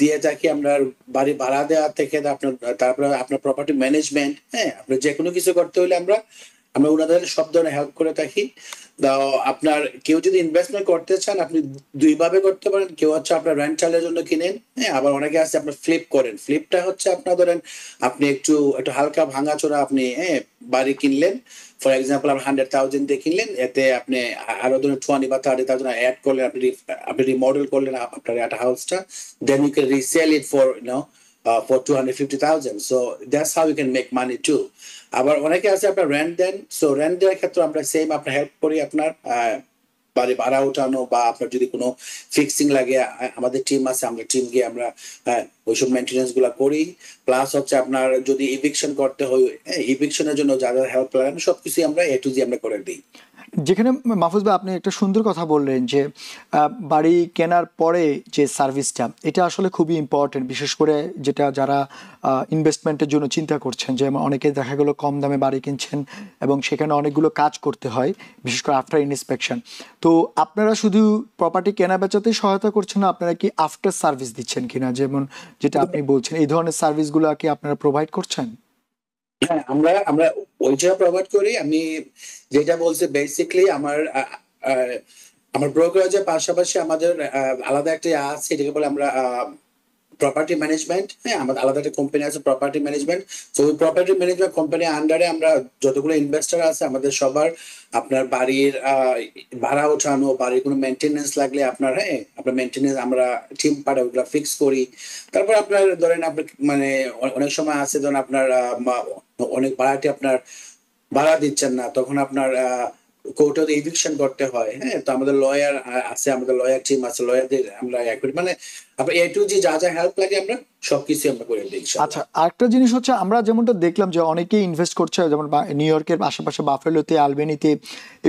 দিয়ে থাকি। আমরা বাড়ি ভাড়া দেওয়া থেকে আপনার তারপরে আপনার প্রপার্টি ম্যানেজমেন্ট, হ্যাঁ আপনার যে কোনো কিছু করতে হলে আমরা আমরা ওনাদের সব ধরনের হেল্প করে থাকি। আপনার কেউ যদি ইনভেস্টমেন্ট করতে চান আপনি দুই ভাবে করতে পারেন। কেউ হচ্ছে আপনার রেন্টালের জন্য কিনেন, হ্যাঁ আবার অনেকে আছে আপনার ফ্লিপ করেন। ফ্লিপটা হচ্ছে আপনার ধরেন আপনি একটু একটু হালকা ভাঙাচোরা আপনি বাড়ি কিনলেন, ফর এক্সাম্পল আপনি 100,000 দিয়ে কিনলেন, এতে আপনি আরো ধরুন 20 বা 30,000 অ্যাড করলেন, আপনি রিমডেল করলেন আপনার একটা হাউসটা, then you can resell it for for 250,000. So that's how you can make money too. আবার অনেকে আছে আপনার রেন্ট দেন। সো রেন্ট দেওয়ার ক্ষেত্রে আমরা সেম আপনার হেল্প করি। আপনার বাড়ি ভাড়া উঠানো বা আপনার যদি কোনো ফিক্সিং লাগে, আমাদের টিম আছে, আমরা টিম গিয়ে আমরা ওইসব মেনটেন্যান্স গুলা করি। প্লাস হচ্ছে আপনার যদি ইভিকশন করতে হয়, ইভিকশনের জন্য যা যা হেল্প লাগে সবকিছু আমরা A to Z আমরা করে দিই। যেখানে মাহফুজ ভাই আপনি একটা সুন্দর কথা বললেন যে বাড়ি কেনার পরে যে সার্ভিসটা, এটা আসলে খুবই ইম্পর্টেন্ট, বিশেষ করে যেটা যারা ইনভেস্টমেন্টের জন্য চিন্তা করছেন। যে অনেকে দেখা গেলো কম দামে বাড়ি কিনছেন এবং সেখানে অনেকগুলো কাজ করতে হয়, বিশেষ করে আফটার ইন্সপেকশন। তো আপনারা শুধু প্রপার্টি কেনা বেচাতেই সহায়তা করছেন না, আপনারা কি আফটার সার্ভিস দিচ্ছেন কিনা, যেমন যেটা আপনি বলছেন এই ধরনের সার্ভিসগুলো কি আপনারা প্রোভাইড করছেন? হ্যাঁ, আমরা আমরা ওইটা প্রোভাইড করি। আমি যেটা বলছি বেসিক্যালি আমার ব্রোকারেজের পাশাপাশি আমাদের আলাদা একটা আছে, এটাকে বলে আমরা প্রপার্টি ম্যানেজমেন্ট, হ্যাঁ আমাদের আলাদা একটা কোম্পানি আছে প্রপার্টি ম্যানেজমেন্ট। তো ওই প্রপার্টি ম্যানেজমেন্ট কোম্পানির আন্ডারে আমরা যতগুলো ইনভেস্টর আছে আমাদের সবার আপনার বাড়ির ভাড়া ওঠানো, বাড়ির কোনো মেনটেনেন্স লাগলে আপনার, হ্যাঁ আপনার মেনটেনেন্স আমরা টিম পাঠাই, ওগুলো ফিক্স করি। তারপর আপনার ধরেন আপনার মানে অনেক সময় আছে ধরেন আপনার অনেক ভাড়াটি আপনার ভাড়া দিচ্ছেন না, তখন আপনার কোর্টে এভিকশন করতে হয়, হ্যাঁ তো আমাদের লয়ার আছে, আমাদের লয়ার টিম আছে, লয়ারদের আমরা মানে আপনার এ টু জি যা যা হেল্প লাগে আমরা সবকিছু আমরা করে দিই ইনশাআল্লাহ। আচ্ছা, আরেকটা জিনিস হচ্ছে আমরা যেমনটা দেখলাম যে অনেকেই ইনভেস্ট করছে, যেমন নিউ ইয়র্কের আশেপাশে বাফেলোতে, আলবেনিতে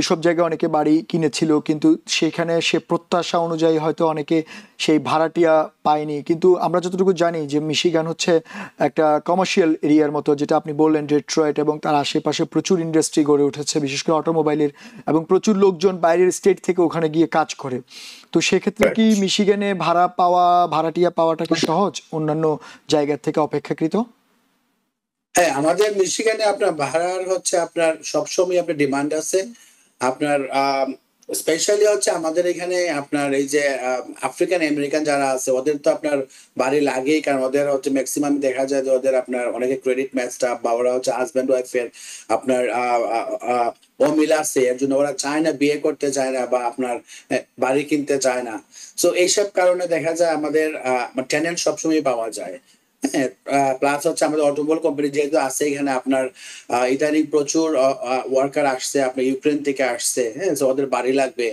এসব জায়গায় অনেকে বাড়ি কিনেছিল, কিন্তু সেখানে সে প্রত্যাশা অনুযায়ী হয়তো অনেকে সেই ভাড়াটিয়া পায়নি। কিন্তু আমরা যতটুকু জানি যে মিশিগান হচ্ছে একটা কমার্শিয়াল এরিয়ার মতো, যেটা আপনি বললেন ডেট্রয়েট, এবং তার আশেপাশে প্রচুর ইন্ডাস্ট্রি গড়ে উঠেছে, বিশেষ করে অটোমোবাইলের, এবং প্রচুর লোকজন বাইরের স্টেট থেকে ওখানে গিয়ে কাজ করে। তো সেক্ষেত্রে কি মিশিগানে ভাড়াটিয়া পাওয়াটা কি সহজ অন্যান্য জায়গা থেকে অপেক্ষাকৃত? হ্যাঁ আমাদের মিশিগানে আপনার ভাড়ার হচ্ছে আপনার সবসময় আপনার ডিমান্ড আছে। আপনার স্পেশালি হচ্ছে আমাদের এখানে আপনার এই যে আফ্রিকান আমেরিকান যারা আছে ওদের তো আপনার বাড়ি লাগেই, কারণ ওদের হচ্ছে ম্যাক্সিমাম দেখা যায় যে ওদের আপনার অনেকে ক্রেডিট ম্যাচড আপ, বা ওরা হচ্ছে হাজব্যান্ড ওয়াইফের আপনার অমিল আছে, এর জন্য ওরা চায় না, বিয়ে করতে চায় না, বা আপনার বাড়ি কিনতে চায় না। সো এইসব কারণে দেখা যায় আমাদের টেনেন্ট সবসময় পাওয়া যায়। হ্যাঁ প্লাস হচ্ছে আমাদের অটোমোবাইল কোম্পানি যেহেতু আছে এখানে আপনার ইদানিং প্রচুর ওয়ার্কার আসছে আপনার ইউক্রেন থেকে আসছে, হ্যাঁ তো ওদের বাড়ি লাগবে।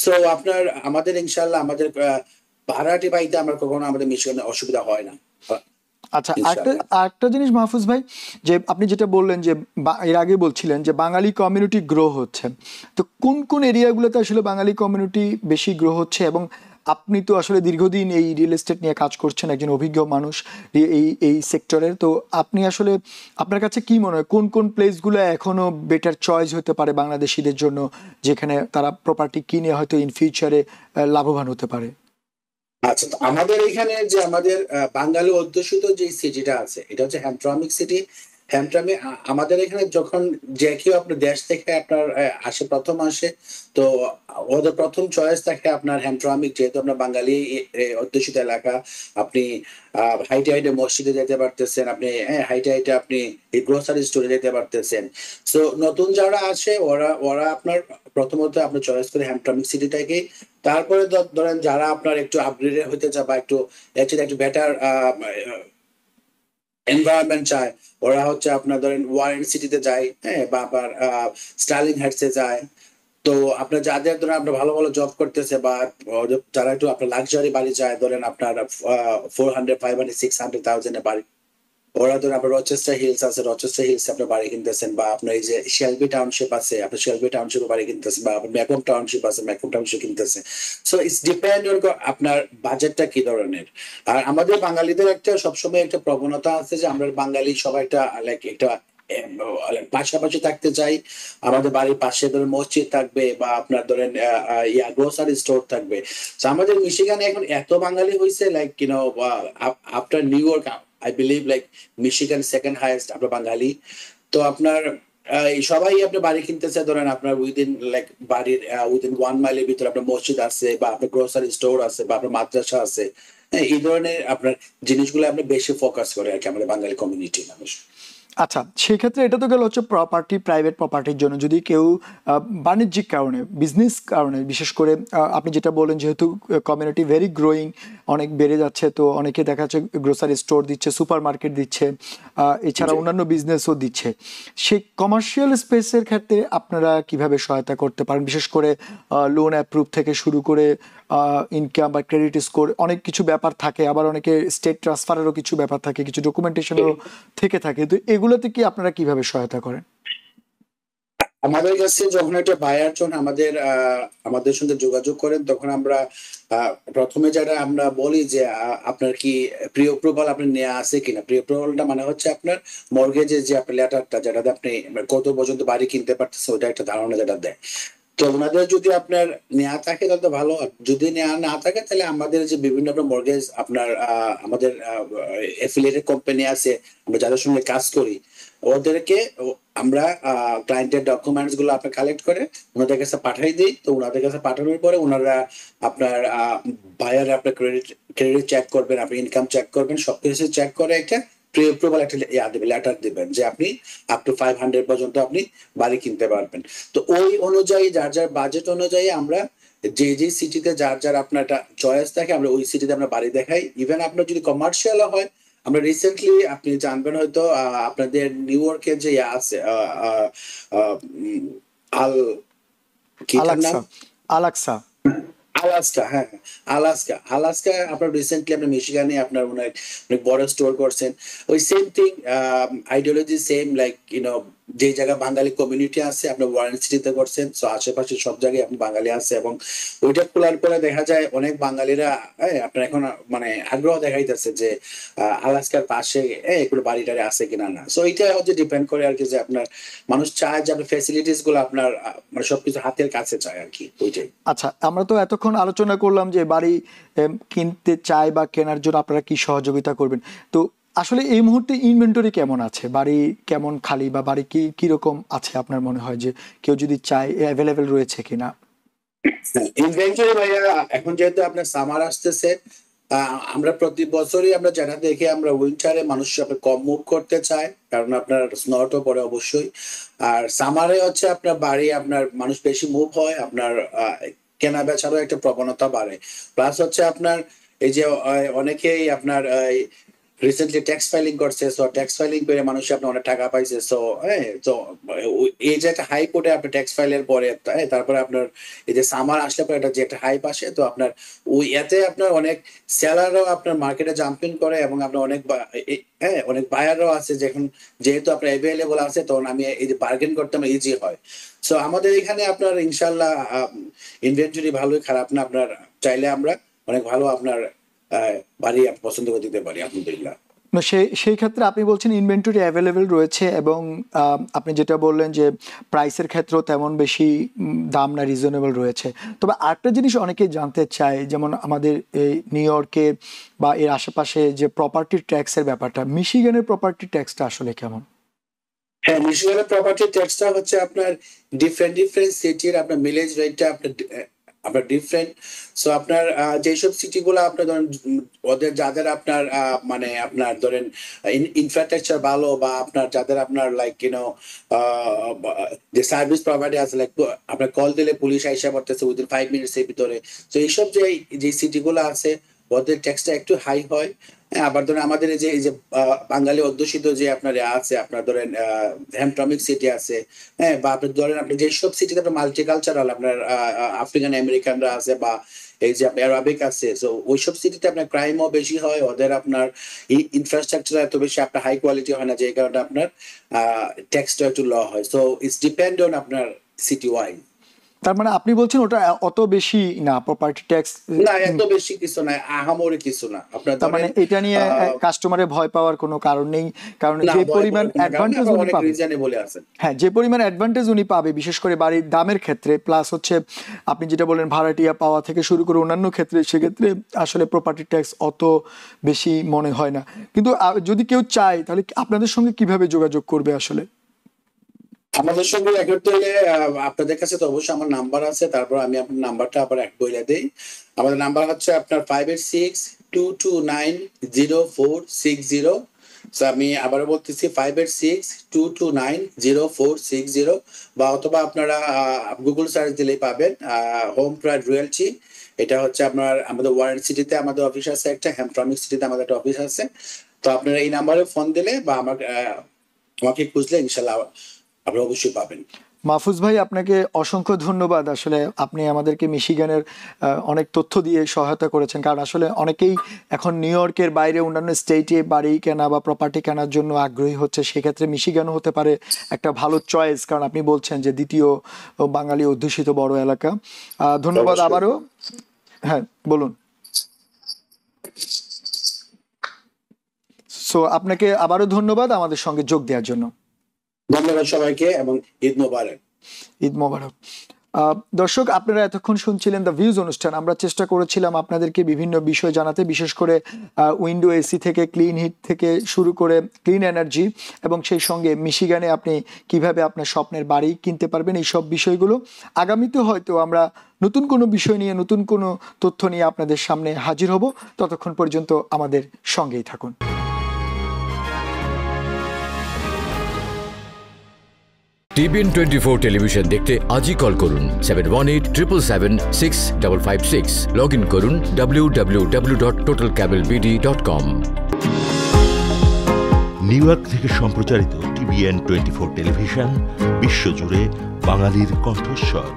সো আপনার আমাদের ইনশাল্লাহ আমাদের ভাড়াটি পাইতে আমার কখনো আমাদের মিশনে অসুবিধা হয় না আচ্ছা, আরেকটা ইনশাল্লাহ। আরেকটা জিনিস মাহফুজ ভাই, যে আপনি যেটা বললেন যে এর আগে বলছিলেন যে বাঙালি কমিউনিটি গ্রো হচ্ছে, তো কোন কোন এরিয়াগুলোতে আসলে বাঙালি কমিউনিটি বেশি গ্রো হচ্ছে? এবং আপনি তো আসলে দীর্ঘদিন এই রিয়েল এস্টেট নিয়ে কাজ করছেন, একজন অভিজ্ঞ মানুষ এই সেক্টরের, তো আপনি আসলে আপনার কাছে কি মনে হয় কোন কোন প্লেসগুলো এখনো বেটার চয়েস হতে পারে বাংলাদেশিদের জন্য, যেখানে তারা প্রপার্টি কিনে হয়তো ইন ফিউচারে লাভবান হতে পারে? আচ্ছা, তো আমাদের এখানে যে আমাদের বাঙালি অধ্যুষিত যে সিটিটা আছে এটা হচ্ছে হ্যামট্রমিক সিটি। হ্যামট্রমে আমাদের এখানে যখন যে কেউ আপনার দেশ থেকে আপনার আসে, প্রথম আসে, তো ওদের প্রথম চয়েস থাকে আপনার হ্যামট্রমিক, যেহেতু আপনার বাঙালি অধ্যুষিত এলাকা। আপনি হাইটে হাইটে মসজিদে যেতে পারতেছেন, আপনি হাইটে হাইটে আপনি গ্রোসারি স্টোরে যেতে পারতেছেন। সো নতুন যারা আসে ওরা ওরা আপনার প্রথমত আপনার চয়েস করে হ্যামট্রমিক সিটিটাকে। তারপরে ধরেন যারা আপনার একটু আপগ্রেড হতে চায় বা একটু একটু বেটার এনভায়রনমেন্ট চায়, ওরা হচ্ছে আপনার ধরেন ওয়ারেন সিটিতে যায়, হ্যাঁ বা আবার স্টার্লিং হাইটসে যায়। তো আপনার যাদের ধরেন আপনার ভালো ভালো জব করতেছে, বা যারা একটু আপনার লাক্সারি বাড়ি চায়, ধরেন আপনার 400, 500, 600,000 এর বাড়ি, ওরা ধরেন আপনার রচেস্টার হিলস আছে, রচেস্টার হিলস আপনার বাড়ি কিনতেছেন, বা আপনার এই যে শেলবি টাউনশিপ আছে, আপনার শেলবি টাউনশিপে বাড়ি কিনতেছেন, বা আপনার ম্যাকম টাউনশিপ আছে, ম্যাকম টাউনশিপ কিনতেছে। সো ইটস ডিপেন্ড অন আপনার বাজেটটা কি ধরনের। আর আমাদের বাঙালিদের একটা সবসময় একটা প্রবণতা আছে যে আমরা বাঙালি সবাই একটা লাইক একটা পাশাপাশি থাকতে চাই। আমাদের বাড়ির পাশে ধরেন মসজিদ থাকবে, বা আপনার ধরেন গ্রোসারি স্টোর থাকবে। তো আমাদের মিশিগানে এখন এত বাঙালি হয়েছে, like after new York I believe like Michigan second highest আপনার বাঙালি। তো আপনার সবাই আপনার বাড়ি কিনতেছে, ধরেন আপনার উইদিন লাইক বাড়ির উইদিন 1 মাইলের ভিতরে আপনার মসজিদ আছে, বা আপনার গ্রোসারি স্টোর আছে, বা আপনার মাদ্রাসা আছে। হ্যাঁ এই ধরনের আপনার জিনিসগুলো আপনি বেশি ফোকাস করে আর কি আমাদের বাঙালি কমিউনিটি মানুষ। আচ্ছা, সেক্ষেত্রে এটা তো গেল হচ্ছে প্রপার্টি, প্রাইভেট প্রপার্টির জন্য। যদি কেউ বাণিজ্যিক কারণে, বিজনেস কারণে, বিশেষ করে আপনি যেটা বলেন যেহেতু কমিউনিটি ভেরি গ্রোয়িং, অনেক বেড়ে যাচ্ছে, তো অনেকে দেখা যাচ্ছে গ্রোসারি স্টোর দিচ্ছে, সুপার মার্কেট দিচ্ছে, এছাড়া অন্যান্য বিজনেসও দিচ্ছে। সেই কমার্শিয়াল স্পেসের ক্ষেত্রে আপনারা কিভাবে সহায়তা করতে পারেন? বিশেষ করে লোন অ্যাপ্রুভ থেকে শুরু করে ইনকাম বা ক্রেডিট স্কোর, অনেক কিছু ব্যাপার থাকে, আবার অনেকে স্টেট ট্রান্সফারেরও কিছু ব্যাপার থাকে, কিছু ডকুমেন্টেশনেরও থেকে থাকে। তো এগুলোতে কি আপনারা কিভাবে সহায়তা করেন? আমাদের কাছে যখন একটা বায়ার যখন আমাদের সঙ্গে যোগাযোগ করেন, তখন আমরা প্রথমে যেটা আমরা বলি যে আপনার কি প্রি অ্যাপ্রুভাল আপনার নেওয়া আছে কিনা। প্রি অ্যাপ্রুভালটা মানে হচ্ছে আপনার মর্গেজের যে আপনার লেটারটা, যেটাতে আপনি কত পর্যন্ত বাড়ি কিনতে পারতেছে ওটা একটা ধারণা যেটা দেয়। তো ওনাদের যদি আপনার নেওয়া থাকে তাহলে তো ভালো, আর যদি নেওয়া না থাকে তাহলে আমাদের যে বিভিন্ন আপনার মর্গেজ আপনার আমাদের এফিলিয়েটেড কোম্পানি আছে, আমরা যাদের সঙ্গে কাজ করি, ওদেরকে আমরা ক্লায়েন্টের ডকুমেন্টস গুলো আপনার কালেক্ট করে ওনাদের কাছে পাঠাই দিই। তো ওনাদের কাছে পাঠানোর পরে ওনারা আপনার বায়ার আপনার ক্রেডিট চেক করবেন, আপনি ইনকাম চেক করবেন, সবকিছু চেক করে একটা প্রি অ্যাপ্রুভাল একটা লেটার দিবেন যে আপনি আপ টু 500 পর্যন্ত আপনি বাড়ি কিনতে পারবেন। তো ওই অনুযায়ী যার যার বাজেট অনুযায়ী আমরা যে যে সিটিতে যার যার আপনার একটা চয়েস থাকে আমরা ওই সিটিতে আমরা বাড়ি দেখাই। ইভেন আপনার যদি কমার্শিয়াল হয়, আমরা রিসেন্টলি আপনি জানবেন হয়তো আপনাদের নিউ ইয়র্কের যে আছে আল কিটার নাম আলাক্সা, আলাক্সা। আলাস্কা, হ্যাঁ হ্যাঁ, আলাস্কা আপনার রিসেন্টলি আপনার মিশিগানে আপনার অনেক অনেক বড় স্টোর করছেন। ওই same thing, ideology same, like যে জায়গায় বাঙালি কমিউনিটি আছে আপনার ওয়ারেন সিটিতে করছেন, সো আশেপাশে সব জায়গায় আপনি বাঙালি আছে, এবং ওইটা খোলার পরে দেখা যায় অনেক বাঙালিরা আপনার এখন মানে আগ্রহ দেখাইতেছে যে আলাস্কার পাশে একটু বাড়ি টাড়ি আছে কিনা না। সো এইটা হচ্ছে ডিপেন্ড করে আর কি, যে আপনার মানুষ চায় যে আপনার ফ্যাসিলিটিস গুলো আপনার মানে সবকিছু হাতের কাছে চায় আর কি, ওইটাই। আচ্ছা, আমরা তো এতক্ষণ আলোচনা করলাম যে বাড়ি কিনতে চাই বা কেনার জন্য আপনারা কি সহযোগিতা করবেন। তো আসলে এই মুহূর্তে ইনভেন্টরি কেমন আছে, বাড়ি কেমন খালি, বা বাড়ি কি কিরকম আছে আপনার মনে হয়, যে কেউ যদি চায় অ্যাভেলেবেল রয়েছে কিনা? ইনভেন্টরি ভাইয়া, এখন যেহেতু আপনার সামার আসতেছে, আমরা প্রতি বছরই আমরা যেটা দেখি, আমরা উইন্টারে মানুষ সবাই কম মুভ করতে চায়, কারণ আপনার স্নোটো পড়ে অবশ্যই। আর সামারে হচ্ছে আপনার বাড়ি আপনার মানুষ বেশি মুভ হয়, আপনার কেনা বেচারও একটা প্রবণতা বাড়ে। প্লাস হচ্ছে আপনার এই যে অনেকেই আপনার রিসেন্টলি ট্যাক্স ফাইলিং করছে, সো ট্যাক্স ফাইলিং করে মানুষ আপনার অনেক টাকা পাইছে, সো তো এই যে একটা হাইপ ওঠে আপনার ট্যাক্স ফাইলের পরে, তারপরে আপনার এই যে সামার আসলে পরে একটা যে একটা হাইপ আসে, তো আপনার ওই এতে আপনার অনেক সেলাররাও আপনার মার্কেটে জাম্পিং করে, এবং আপনার অনেক অনেক বায়াররাও আছে, যখন যেহেতু আপনার অ্যাভেলেবল আছে তখন আমি এই যে বার্গেন করতে আমার ইজি হয়। সো আমাদের এখানে আপনার ইনশাল্লাহ ইনভেন্টরি ভালোই, খারাপ না, আপনার চাইলে আমরা অনেক ভালো আপনার বাড়ি পছন্দ করে দিতে পারি আলহামদুলিল্লাহ। না, সেই ক্ষেত্রে আপনি বলছেন ইনভেন্টরি অ্যাভেলেবেল রয়েছে, এবং আপনি যেটা বললেন যে প্রাইসের ক্ষেত্রেও তেমন বেশি দাম না, রিজনেবল রয়েছে। তবে আরেকটা জিনিস অনেকেই জানতে চায়, যেমন আমাদের এই নিউ ইয়র্কে বা এর আশেপাশে যে প্রপার্টি ট্যাক্সের ব্যাপারটা, মিশিগানের প্রপার্টি ট্যাক্সটা আসলে কেমন? হ্যাঁ, মিশিগানের প্রপার্টি ট্যাক্সটা হচ্ছে আপনার ডিফারেন্ট ডিফারেন্ট সিটির আপনার মিলেজ রেটটা আপনার ডিফারেন্ট। সো আপনার যেসব সিটিগুলো আপনার ধরেন ওদের যাদের আপনার মানে আপনার ধরেন ইনফ্রাস্ট্রাকচার ভালো, বা আপনার যাদের আপনার লাইক যে সার্ভিস প্রোভাইডার আছে, লাইক আপনার কল দিলে পুলিশ আইসা পড়তেছে উইদিন 5 মিনিটস এর ভিতরে, তো এইসব যে সিটিগুলো আছে ওদের ট্যাক্সটা একটু হাই হয়। হ্যাঁ, আবার ধরেন আমাদের এই যে বাঙালি অধ্যুষিত যে আপনার আছে, আপনার ধরেন হ্যামট্রমিক সিটি আছে, হ্যাঁ, বা আপনি ধরেন আপনি যেসব সিটিতে আপনার মাল্টিকালচারাল আপনার আফ্রিকান আমেরিকানরা আছে, বা এই যে আপনার অ্যারাবিক আছে, তো ওইসব সিটিতে আপনার ক্রাইমও বেশি হয়, ওদের আপনার ইনফ্রাস্ট্রাকচার এত বেশি আপনার হাই কোয়ালিটি হয় না, যে কারণে আপনার ট্যাক্সটা একটু ল হয়। সো ইটস ডিপেন্ড অন আপনার সিটি ওয়াইজ। তার মানে আপনি বলছেন ওটা অত বেশি না, প্রপার্টি ট্যাক্স? না, এত বেশি কিছু না, আহামরি কিছু না। আপনার তার মানে ধরেন এটা নিয়ে কাস্টমারের ভয় পাওয়ার কোনো কারণ নেই, কারণ না, যে ভয় পরিমাণ পাওয়ার কোনো কারণ নেই, অ্যাডভান্টেজ আবার উনি অনেক পাবে, রিজনে বলে আছে। হ্যাঁ, যে পরিমাণ অ্যাডভান্টেজ উনি পাবে, বিশেষ করে বাড়ির দামের ক্ষেত্রে, প্লাস হচ্ছে আপনি যেটা বলেন ভাড়াটিয়া পাওয়া থেকে শুরু করে অন্যান্য ক্ষেত্রে, সেক্ষেত্রে আসলে প্রপার্টি ট্যাক্স অত বেশি মনে হয় না। কিন্তু যদি কেউ চায়, তাহলে আপনাদের সঙ্গে কিভাবে যোগাযোগ করবে আসলে? আমাদের সঙ্গে এক করতে হলে আপনাদের কাছে তো অবশ্যই আমার নাম্বার আছে, তারপর আমি আপনার নাম্বারটা আবার এক বলে দেই। আমাদের নাম্বার হচ্ছে আপনার 586-229-0460। আমি আবারও বলতেছি 586-229-0460, বা অথবা আপনারা গুগল সার্চ দিলেই পাবেন হোম প্রাইড রিয়েলটি। এটা হচ্ছে আপনার আমাদের ওয়ারেন সিটিতে আমাদের অফিস আছে একটা, হ্যামট্রমিক সিটিতে আমাদের একটা অফিস আছে। তো আপনারা এই নাম্বারে ফোন দিলে বা আমাকে খুঁজলে ইনশাল্লাহ আপনারা অবশ্যই পাবেন। মাহফুজ ভাই, আপনাকে অসংখ্য ধন্যবাদ। আসলে আপনি আমাদেরকে মিশিগানের অনেক তথ্য দিয়ে সহায়তা করেছেন, কারণ আসলে অনেকেই এখন নিউ ইয়র্কের বাইরে অন্যান্য স্টেটে বাড়ি কেনা বা প্রপার্টি কেনার জন্য আগ্রহী হচ্ছে। সেক্ষেত্রে মিশিগানও হতে পারে একটা ভালো চয়েস, কারণ আপনি বলছেন যে দ্বিতীয় বাঙালি অধ্যুষিত বড় এলাকা। ধন্যবাদ আবারও। হ্যাঁ, বলুন। সো আপনাকে আবারও ধন্যবাদ আমাদের সঙ্গে যোগ দেওয়ার জন্য। ধন্যবাদ সবাইকে, এবং ঈদ মোবারক। ঈদ মোবারক। দর্শক, আপনারা এতক্ষণ শুনছিলেন দ্য ভিউজ অনুষ্ঠান। আমরা চেষ্টা করেছিলাম আপনাদেরকে বিভিন্ন বিষয় জানাতে, বিশেষ করে উইন্ডো এসি থেকে ক্লিন হিট থেকে শুরু করে ক্লিন এনার্জি, এবং সেই সঙ্গে মিশিগানে আপনি কিভাবে আপনার স্বপ্নের বাড়ি কিনতে পারবেন, এই সব বিষয়গুলো। আগামীতে হয়তো আমরা নতুন কোনো বিষয় নিয়ে, নতুন কোনো তথ্য নিয়ে আপনাদের সামনে হাজির হব। ততক্ষণ পর্যন্ত আমাদের সঙ্গেই থাকুন। TBN 24 টেলিভিশন দেখতে আজই কল করুন 7187776556। লগ ইন করুন www.totalcablebd.com। নিউ ইয়র্ক থেকে সম্প্রচারিত TBN 24 টেলিভিশন বিশ্বজুড়ে বাঙালির কণ্ঠস্বর।